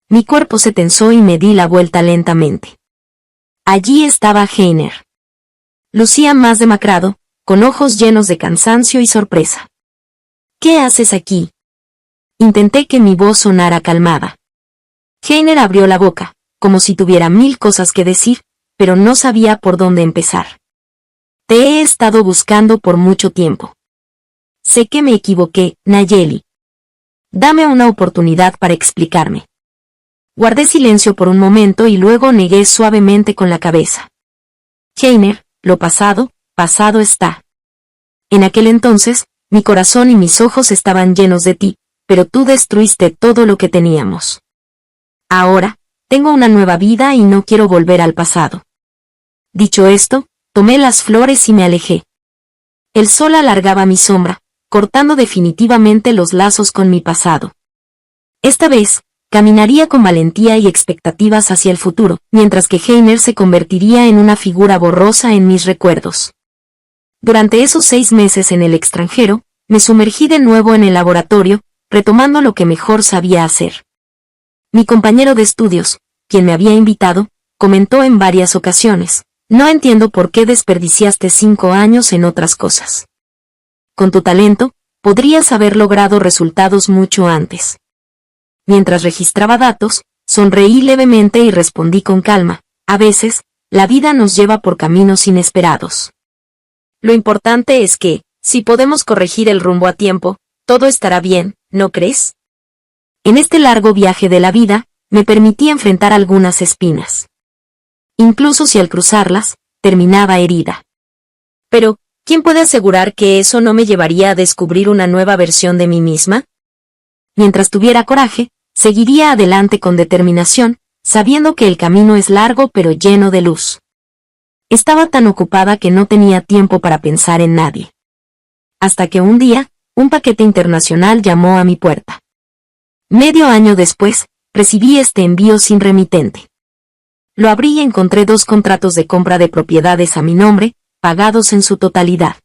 Speaker 1: Mi cuerpo se tensó y me di la vuelta lentamente. Allí estaba Heiner. Lucía más demacrado, con ojos llenos de cansancio y sorpresa. ¿Qué haces aquí? Intenté que mi voz sonara calmada. Heiner abrió la boca, como si tuviera 1000 cosas que decir, pero no sabía por dónde empezar. Te he estado buscando por mucho tiempo. Sé que me equivoqué, Nayeli. Dame una oportunidad para explicarme. Guardé silencio por un momento y luego negué suavemente con la cabeza. Heiner, lo pasado, pasado está. En aquel entonces, mi corazón y mis ojos estaban llenos de ti, pero tú destruiste todo lo que teníamos. Ahora, tengo una nueva vida y no quiero volver al pasado. Dicho esto, tomé las flores y me alejé. El sol alargaba mi sombra, cortando definitivamente los lazos con mi pasado. Esta vez, caminaría con valentía y expectativas hacia el futuro, mientras que Heiner se convertiría en una figura borrosa en mis recuerdos. Durante esos 6 meses en el extranjero, me sumergí de nuevo en el laboratorio, retomando lo que mejor sabía hacer. Mi compañero de estudios, quien me había invitado, comentó en varias ocasiones: no entiendo por qué desperdiciaste 5 años en otras cosas. Con tu talento, podrías haber logrado resultados mucho antes. Mientras registraba datos, sonreí levemente y respondí con calma: a veces, la vida nos lleva por caminos inesperados. Lo importante es que, si podemos corregir el rumbo a tiempo, todo estará bien, ¿no crees? En este largo viaje de la vida, me permití enfrentar algunas espinas. Incluso si al cruzarlas, terminaba herida. Pero, ¿quién puede asegurar que eso no me llevaría a descubrir una nueva versión de mí misma? Mientras tuviera coraje, seguiría adelante con determinación, sabiendo que el camino es largo pero lleno de luz. Estaba tan ocupada que no tenía tiempo para pensar en nadie. Hasta que un día, un paquete internacional llamó a mi puerta. Medio año después, recibí este envío sin remitente. Lo abrí y encontré 2 contratos de compra de propiedades a mi nombre, pagados en su totalidad.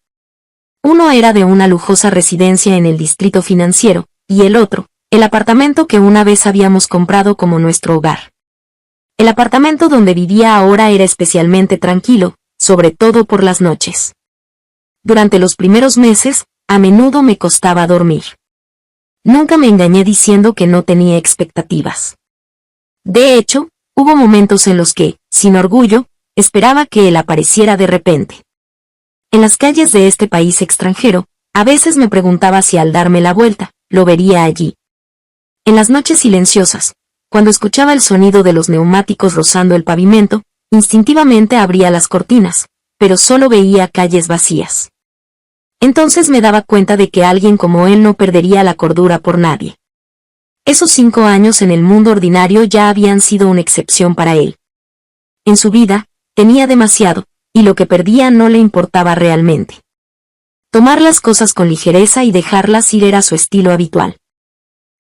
Speaker 1: Uno era de una lujosa residencia en el distrito financiero, y el otro, el apartamento que una vez habíamos comprado como nuestro hogar. El apartamento donde vivía ahora era especialmente tranquilo, sobre todo por las noches. Durante los primeros meses, a menudo me costaba dormir. Nunca me engañé diciendo que no tenía expectativas. De hecho, hubo momentos en los que, sin orgullo, esperaba que él apareciera de repente. En las calles de este país extranjero, a veces me preguntaba si al darme la vuelta, lo vería allí. En las noches silenciosas, cuando escuchaba el sonido de los neumáticos rozando el pavimento, instintivamente abría las cortinas, pero solo veía calles vacías. Entonces me daba cuenta de que alguien como él no perdería la cordura por nadie. Esos 5 años en el mundo ordinario ya habían sido una excepción para él. En su vida, tenía demasiado, y lo que perdía no le importaba realmente. Tomar las cosas con ligereza y dejarlas ir era su estilo habitual.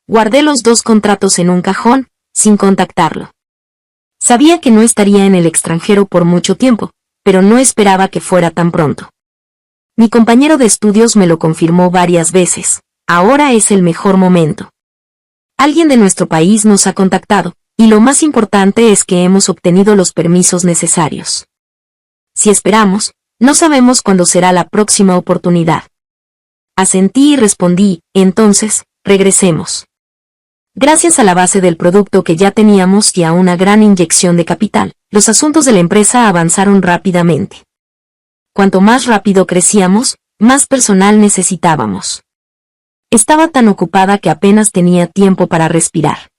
Speaker 1: Guardé los 2 contratos en un cajón, sin contactarlo. Sabía que no estaría en el extranjero por mucho tiempo, pero no esperaba que fuera tan pronto. Mi compañero de estudios me lo confirmó varias veces: ahora es el mejor momento. Alguien de nuestro país nos ha contactado, y lo más importante es que hemos obtenido los permisos necesarios. Si esperamos, no sabemos cuándo será la próxima oportunidad. Asentí y respondí: entonces, regresemos. Gracias a la base del producto que ya teníamos y a una gran inyección de capital, los asuntos de la empresa avanzaron rápidamente. Cuanto más rápido crecíamos, más personal necesitábamos. Estaba tan ocupada que apenas tenía tiempo para respirar.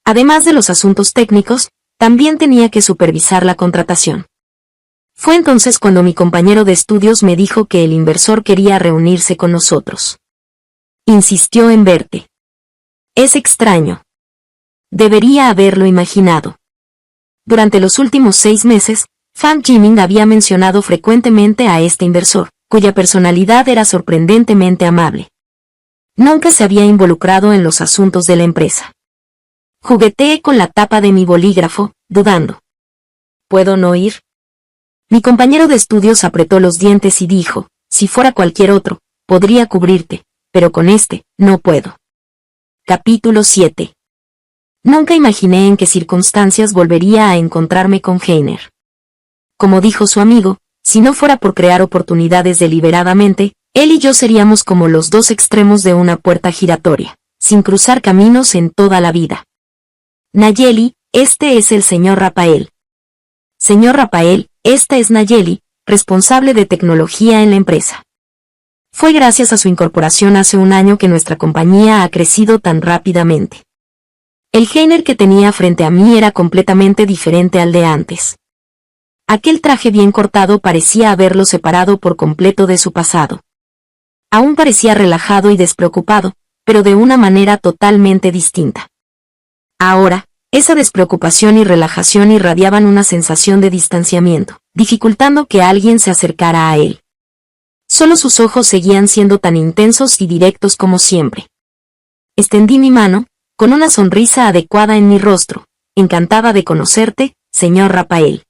Speaker 1: Además de los asuntos técnicos, también tenía que supervisar la contratación. Fue entonces cuando mi compañero de estudios me dijo que el inversor quería reunirse con nosotros. Insistió en verte. Es extraño. Debería haberlo imaginado. Durante los últimos 6 meses, Pham Jiming había mencionado frecuentemente a este inversor, cuya personalidad era sorprendentemente amable. Nunca se había involucrado en los asuntos de la empresa. Jugueteé con la tapa de mi bolígrafo, dudando. ¿Puedo no ir? Mi compañero de estudios apretó los dientes y dijo, si fuera cualquier otro, podría cubrirte, pero con este, no puedo. Capítulo 7. Nunca imaginé en qué circunstancias volvería a encontrarme con Heiner. Como dijo su amigo, si no fuera por crear oportunidades deliberadamente, él y yo seríamos como los dos extremos de una puerta giratoria, sin cruzar caminos en toda la vida. Nayeli, este es el señor Rapael. Señor Rapael, esta es Nayeli, responsable de tecnología en la empresa. Fue gracias a su incorporación hace un año que nuestra compañía ha crecido tan rápidamente. El Heiner que tenía frente a mí era completamente diferente al de antes. Aquel traje bien cortado parecía haberlo separado por completo de su pasado. Aún parecía relajado y despreocupado, pero de una manera totalmente distinta. Ahora, esa despreocupación y relajación irradiaban una sensación de distanciamiento, dificultando que alguien se acercara a él. Solo sus ojos seguían siendo tan intensos y directos como siempre. Extendí mi mano, con una sonrisa adecuada en mi rostro, encantada de conocerte, señor Rapael.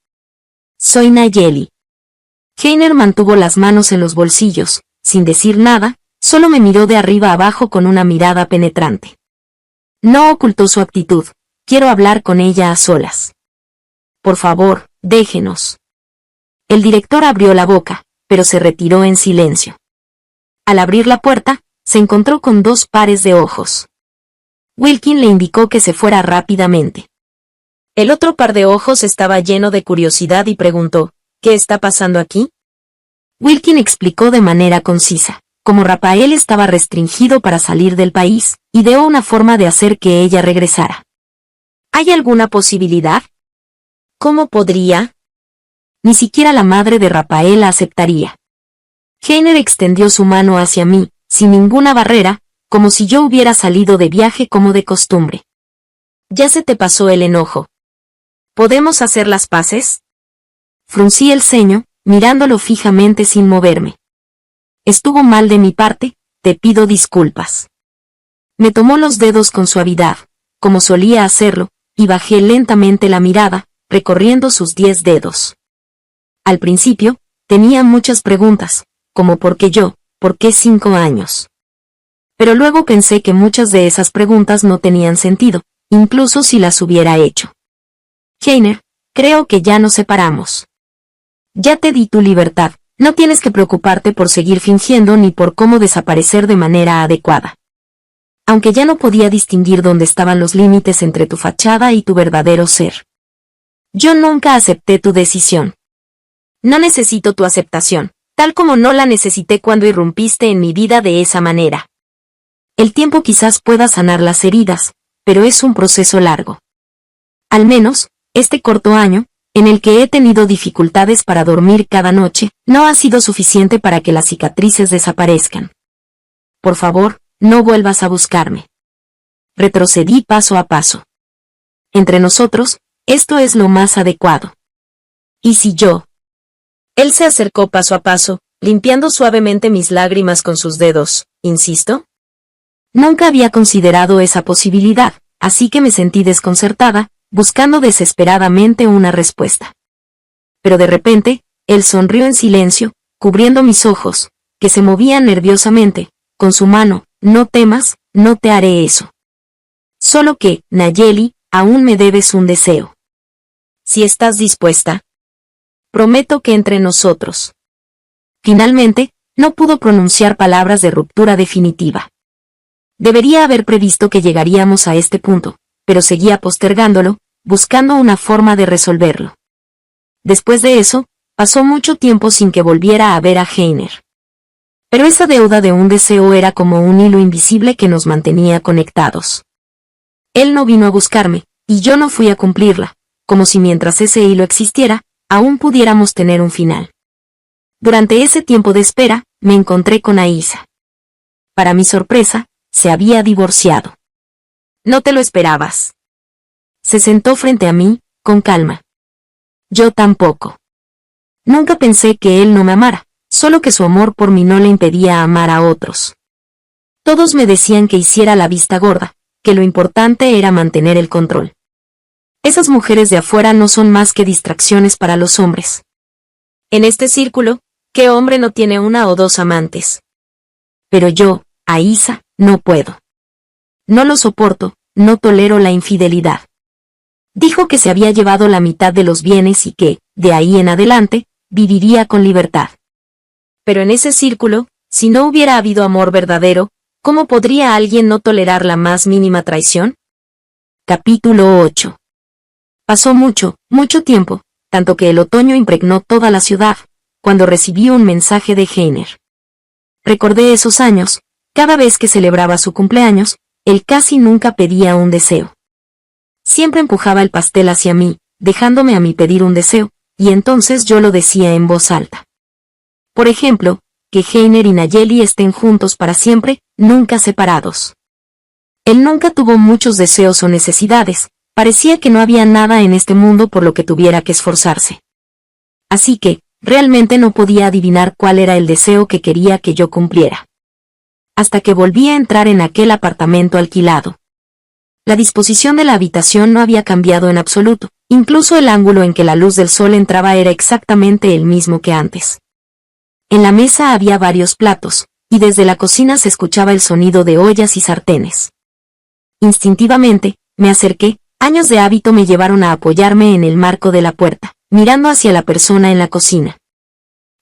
Speaker 1: Soy Nayeli. Heiner mantuvo las manos en los bolsillos, sin decir nada, solo me miró de arriba abajo con una mirada penetrante. No ocultó su actitud, quiero hablar con ella a solas. Por favor, déjenos. El director abrió la boca, pero se retiró en silencio. Al abrir la puerta, se encontró con 2 pares de ojos. Wilkin le indicó que se fuera rápidamente. El otro par de ojos estaba lleno de curiosidad y preguntó, ¿qué está pasando aquí? Wilkin explicó de manera concisa, como Rapael estaba restringido para salir del país, ideó una forma de hacer que ella regresara. ¿Hay alguna posibilidad? ¿Cómo podría? Ni siquiera la madre de Rapael la aceptaría. Heiner extendió su mano hacia mí, sin ninguna barrera, como si yo hubiera salido de viaje como de costumbre. Ya se te pasó el enojo. ¿Podemos hacer las paces? Fruncí el ceño, mirándolo fijamente sin moverme. Estuvo mal de mi parte, te pido disculpas. Me tomó los dedos con suavidad, como solía hacerlo, y bajé lentamente la mirada, recorriendo sus 10 dedos. Al principio, tenía muchas preguntas, como ¿por qué yo? ¿Por qué 5 años? Pero luego pensé que muchas de esas preguntas no tenían sentido, incluso si las hubiera hecho. Heiner, creo que ya nos separamos. Ya te di tu libertad, no tienes que preocuparte por seguir fingiendo ni por cómo desaparecer de manera adecuada. Aunque ya no podía distinguir dónde estaban los límites entre tu fachada y tu verdadero ser. Yo nunca acepté tu decisión. No necesito tu aceptación, tal como no la necesité cuando irrumpiste en mi vida de esa manera. El tiempo quizás pueda sanar las heridas, pero es un proceso largo. Al menos, este corto año, en el que he tenido dificultades para dormir cada noche, no ha sido suficiente para que las cicatrices desaparezcan. Por favor, no vuelvas a buscarme. Retrocedí paso a paso. Entre nosotros, esto es lo más adecuado. ¿Y si yo? Él se acercó paso a paso, limpiando suavemente mis lágrimas con sus dedos, ¿insisto? Nunca había considerado esa posibilidad, así que me sentí desconcertada, buscando desesperadamente una respuesta. Pero de repente, él sonrió en silencio, cubriendo mis ojos, que se movían nerviosamente, con su mano, no temas, no te haré eso. Solo que, Nayeli, aún me debes un deseo. Si estás dispuesta. Prometo que entre nosotros. Finalmente, no pudo pronunciar palabras de ruptura definitiva. Debería haber previsto que llegaríamos a este punto, pero seguía postergándolo, buscando una forma de resolverlo. Después de eso, pasó mucho tiempo sin que volviera a ver a Heiner. Pero esa deuda de un deseo era como un hilo invisible que nos mantenía conectados. Él no vino a buscarme, y yo no fui a cumplirla, como si mientras ese hilo existiera, aún pudiéramos tener un final. Durante ese tiempo de espera, me encontré con Aisa. Para mi sorpresa, se había divorciado.
Speaker 2: No te lo esperabas.
Speaker 1: Se sentó frente a mí, con calma. Yo tampoco. Nunca pensé que él no me amara, solo que su amor por mí no le impedía amar a otros. Todos me decían que hiciera la vista gorda, que lo importante era mantener el control. Esas mujeres de afuera no son más que distracciones para los hombres.
Speaker 2: En este círculo, ¿qué hombre no tiene una o dos amantes?
Speaker 1: Pero yo, Aisa, no puedo. No lo soporto, no tolero la infidelidad. Dijo que se había llevado la mitad de los bienes y que, de ahí en adelante, viviría con libertad.
Speaker 2: Pero en ese círculo, si no hubiera habido amor verdadero, ¿cómo podría alguien no tolerar la más mínima traición?
Speaker 1: Capítulo 8. Pasó mucho, mucho tiempo, tanto que el otoño impregnó toda la ciudad, cuando recibí un mensaje de Heiner. Recordé esos años, cada vez que celebraba su cumpleaños, él casi nunca pedía un deseo. Siempre empujaba el pastel hacia mí, dejándome a mí pedir un deseo, y entonces yo lo decía en voz alta. Por ejemplo, que Heiner y Nayeli estén juntos para siempre, nunca separados. Él nunca tuvo muchos deseos o necesidades, parecía que no había nada en este mundo por lo que tuviera que esforzarse. Así que, realmente no podía adivinar cuál era el deseo que quería que yo cumpliera. Hasta que volví a entrar en aquel apartamento alquilado. La disposición de la habitación no había cambiado en absoluto, incluso el ángulo en que la luz del sol entraba era exactamente el mismo que antes. En la mesa había varios platos, y desde la cocina se escuchaba el sonido de ollas y sartenes. Instintivamente, me acerqué, años de hábito me llevaron a apoyarme en el marco de la puerta, mirando hacia la persona en la cocina.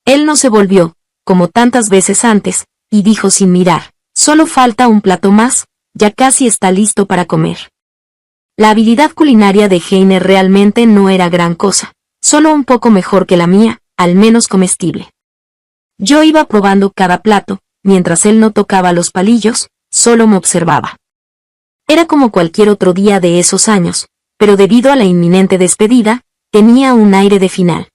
Speaker 1: Él no se volvió, como tantas veces antes, y dijo sin mirar, solo falta un plato más, ya casi está listo para comer. La habilidad culinaria de Heiner realmente no era gran cosa, solo un poco mejor que la mía, al menos comestible. Yo iba probando cada plato, mientras él no tocaba los palillos, solo me observaba. Era como cualquier otro día de esos años, pero debido a la inminente despedida, tenía un aire de final.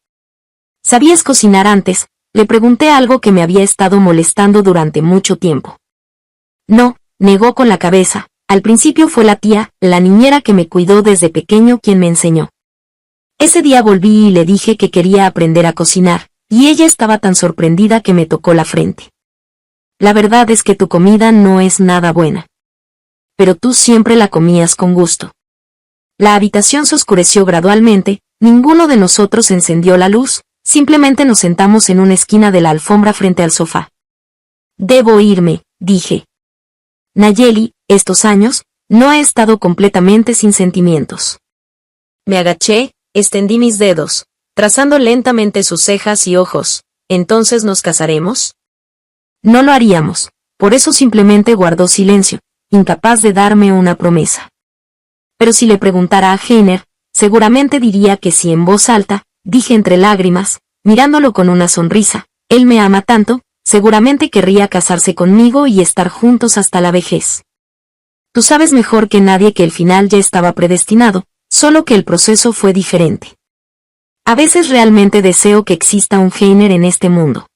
Speaker 1: ¿Sabías cocinar antes? Le pregunté algo que me había estado molestando durante mucho tiempo. No, negó con la cabeza. Al principio fue la tía, la niñera que me cuidó desde pequeño quien me enseñó. Ese día volví y le dije que quería aprender a cocinar, y ella estaba tan sorprendida que me tocó la frente. La verdad es que tu comida no es nada buena. Pero tú siempre la comías con gusto. La habitación se oscureció gradualmente, ninguno de nosotros encendió la luz, simplemente nos sentamos en una esquina de la alfombra frente al sofá. Debo irme, dije. Nayeli, estos años, no he estado completamente sin sentimientos.
Speaker 2: Me agaché, extendí mis dedos, trazando lentamente sus cejas y ojos. ¿Entonces nos casaremos?
Speaker 1: No lo haríamos, por eso simplemente guardó silencio, incapaz de darme una promesa. Pero si le preguntara a Heiner, seguramente diría que sí en voz alta, dije entre lágrimas, mirándolo con una sonrisa, él me ama tanto, seguramente querría casarse conmigo y estar juntos hasta la vejez. Tú sabes mejor que nadie que el final ya estaba predestinado, solo que el proceso fue diferente. A veces realmente deseo que exista un Heiner en este mundo.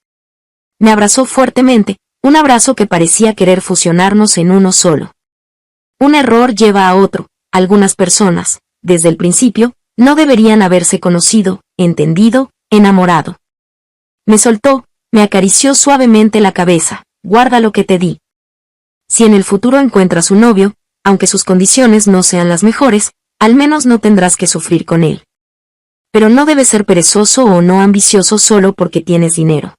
Speaker 1: Me abrazó fuertemente, un abrazo que parecía querer fusionarnos en uno solo. Un error lleva a otro, algunas personas, desde el principio, no deberían haberse conocido, entendido, enamorado. Me soltó, me acarició suavemente la cabeza, guarda lo que te di. Si en el futuro encuentras un novio, aunque sus condiciones no sean las mejores, al menos no tendrás que sufrir con él. Pero no debes ser perezoso o no ambicioso solo porque tienes dinero.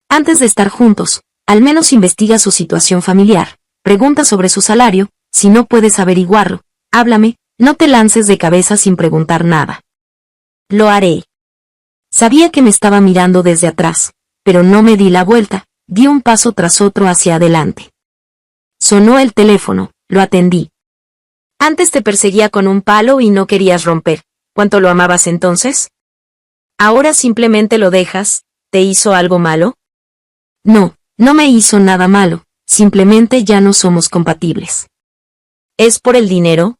Speaker 1: Antes de estar juntos, al menos investiga su situación familiar, pregunta sobre su salario, si no puedes averiguarlo, háblame, no te lances de cabeza sin preguntar nada. Lo haré. Sabía que me estaba mirando desde atrás, pero no me di la vuelta, di un paso tras otro hacia adelante. Sonó el teléfono, lo atendí.
Speaker 2: Antes te perseguía con un palo y no querías romper. ¿Cuánto lo amabas entonces? ¿Ahora simplemente lo dejas? ¿Te hizo algo malo?
Speaker 1: No, No me hizo nada malo, simplemente ya no somos compatibles.
Speaker 2: ¿Es por el dinero?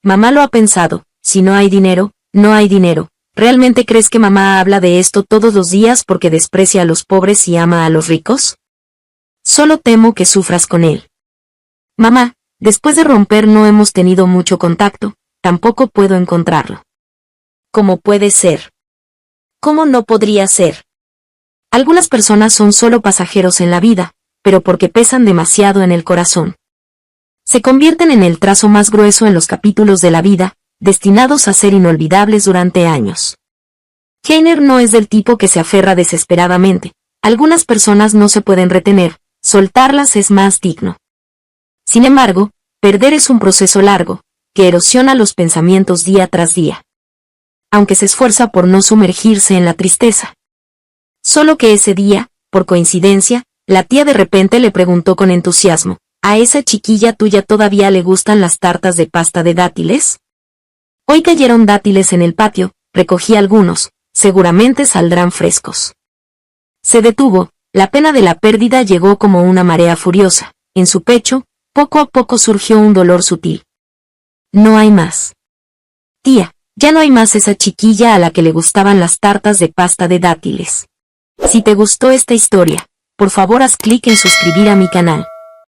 Speaker 1: Mamá lo ha pensado, si no hay dinero, no hay dinero. ¿Realmente crees que mamá habla de esto todos los días porque desprecia a los pobres y ama a los ricos? Solo temo que sufras con él. Mamá, después de romper no hemos tenido mucho contacto, tampoco puedo encontrarlo.
Speaker 2: ¿Cómo puede ser? ¿Cómo no podría ser?
Speaker 1: Algunas personas son solo pasajeros en la vida, pero porque pesan demasiado en el corazón. Se convierten en el trazo más grueso en los capítulos de la vida, destinados a ser inolvidables durante años. Heiner no es del tipo que se aferra desesperadamente. Algunas personas no se pueden retener, soltarlas es más digno. Sin embargo, perder es un proceso largo, que erosiona los pensamientos día tras día. Aunque se esfuerza por no sumergirse en la tristeza. Solo que ese día, por coincidencia, la tía de repente le preguntó con entusiasmo, ¿a esa chiquilla tuya todavía le gustan las tartas de pasta de dátiles? Hoy cayeron dátiles en el patio, recogí algunos, seguramente saldrán frescos. Se detuvo, la pena de la pérdida llegó como una marea furiosa, en su pecho, poco a poco surgió un dolor sutil. No hay más. Tía, ya no hay más esa chiquilla a la que le gustaban las tartas de pasta de dátiles. Si te gustó esta historia, por favor haz clic en suscribir a mi canal.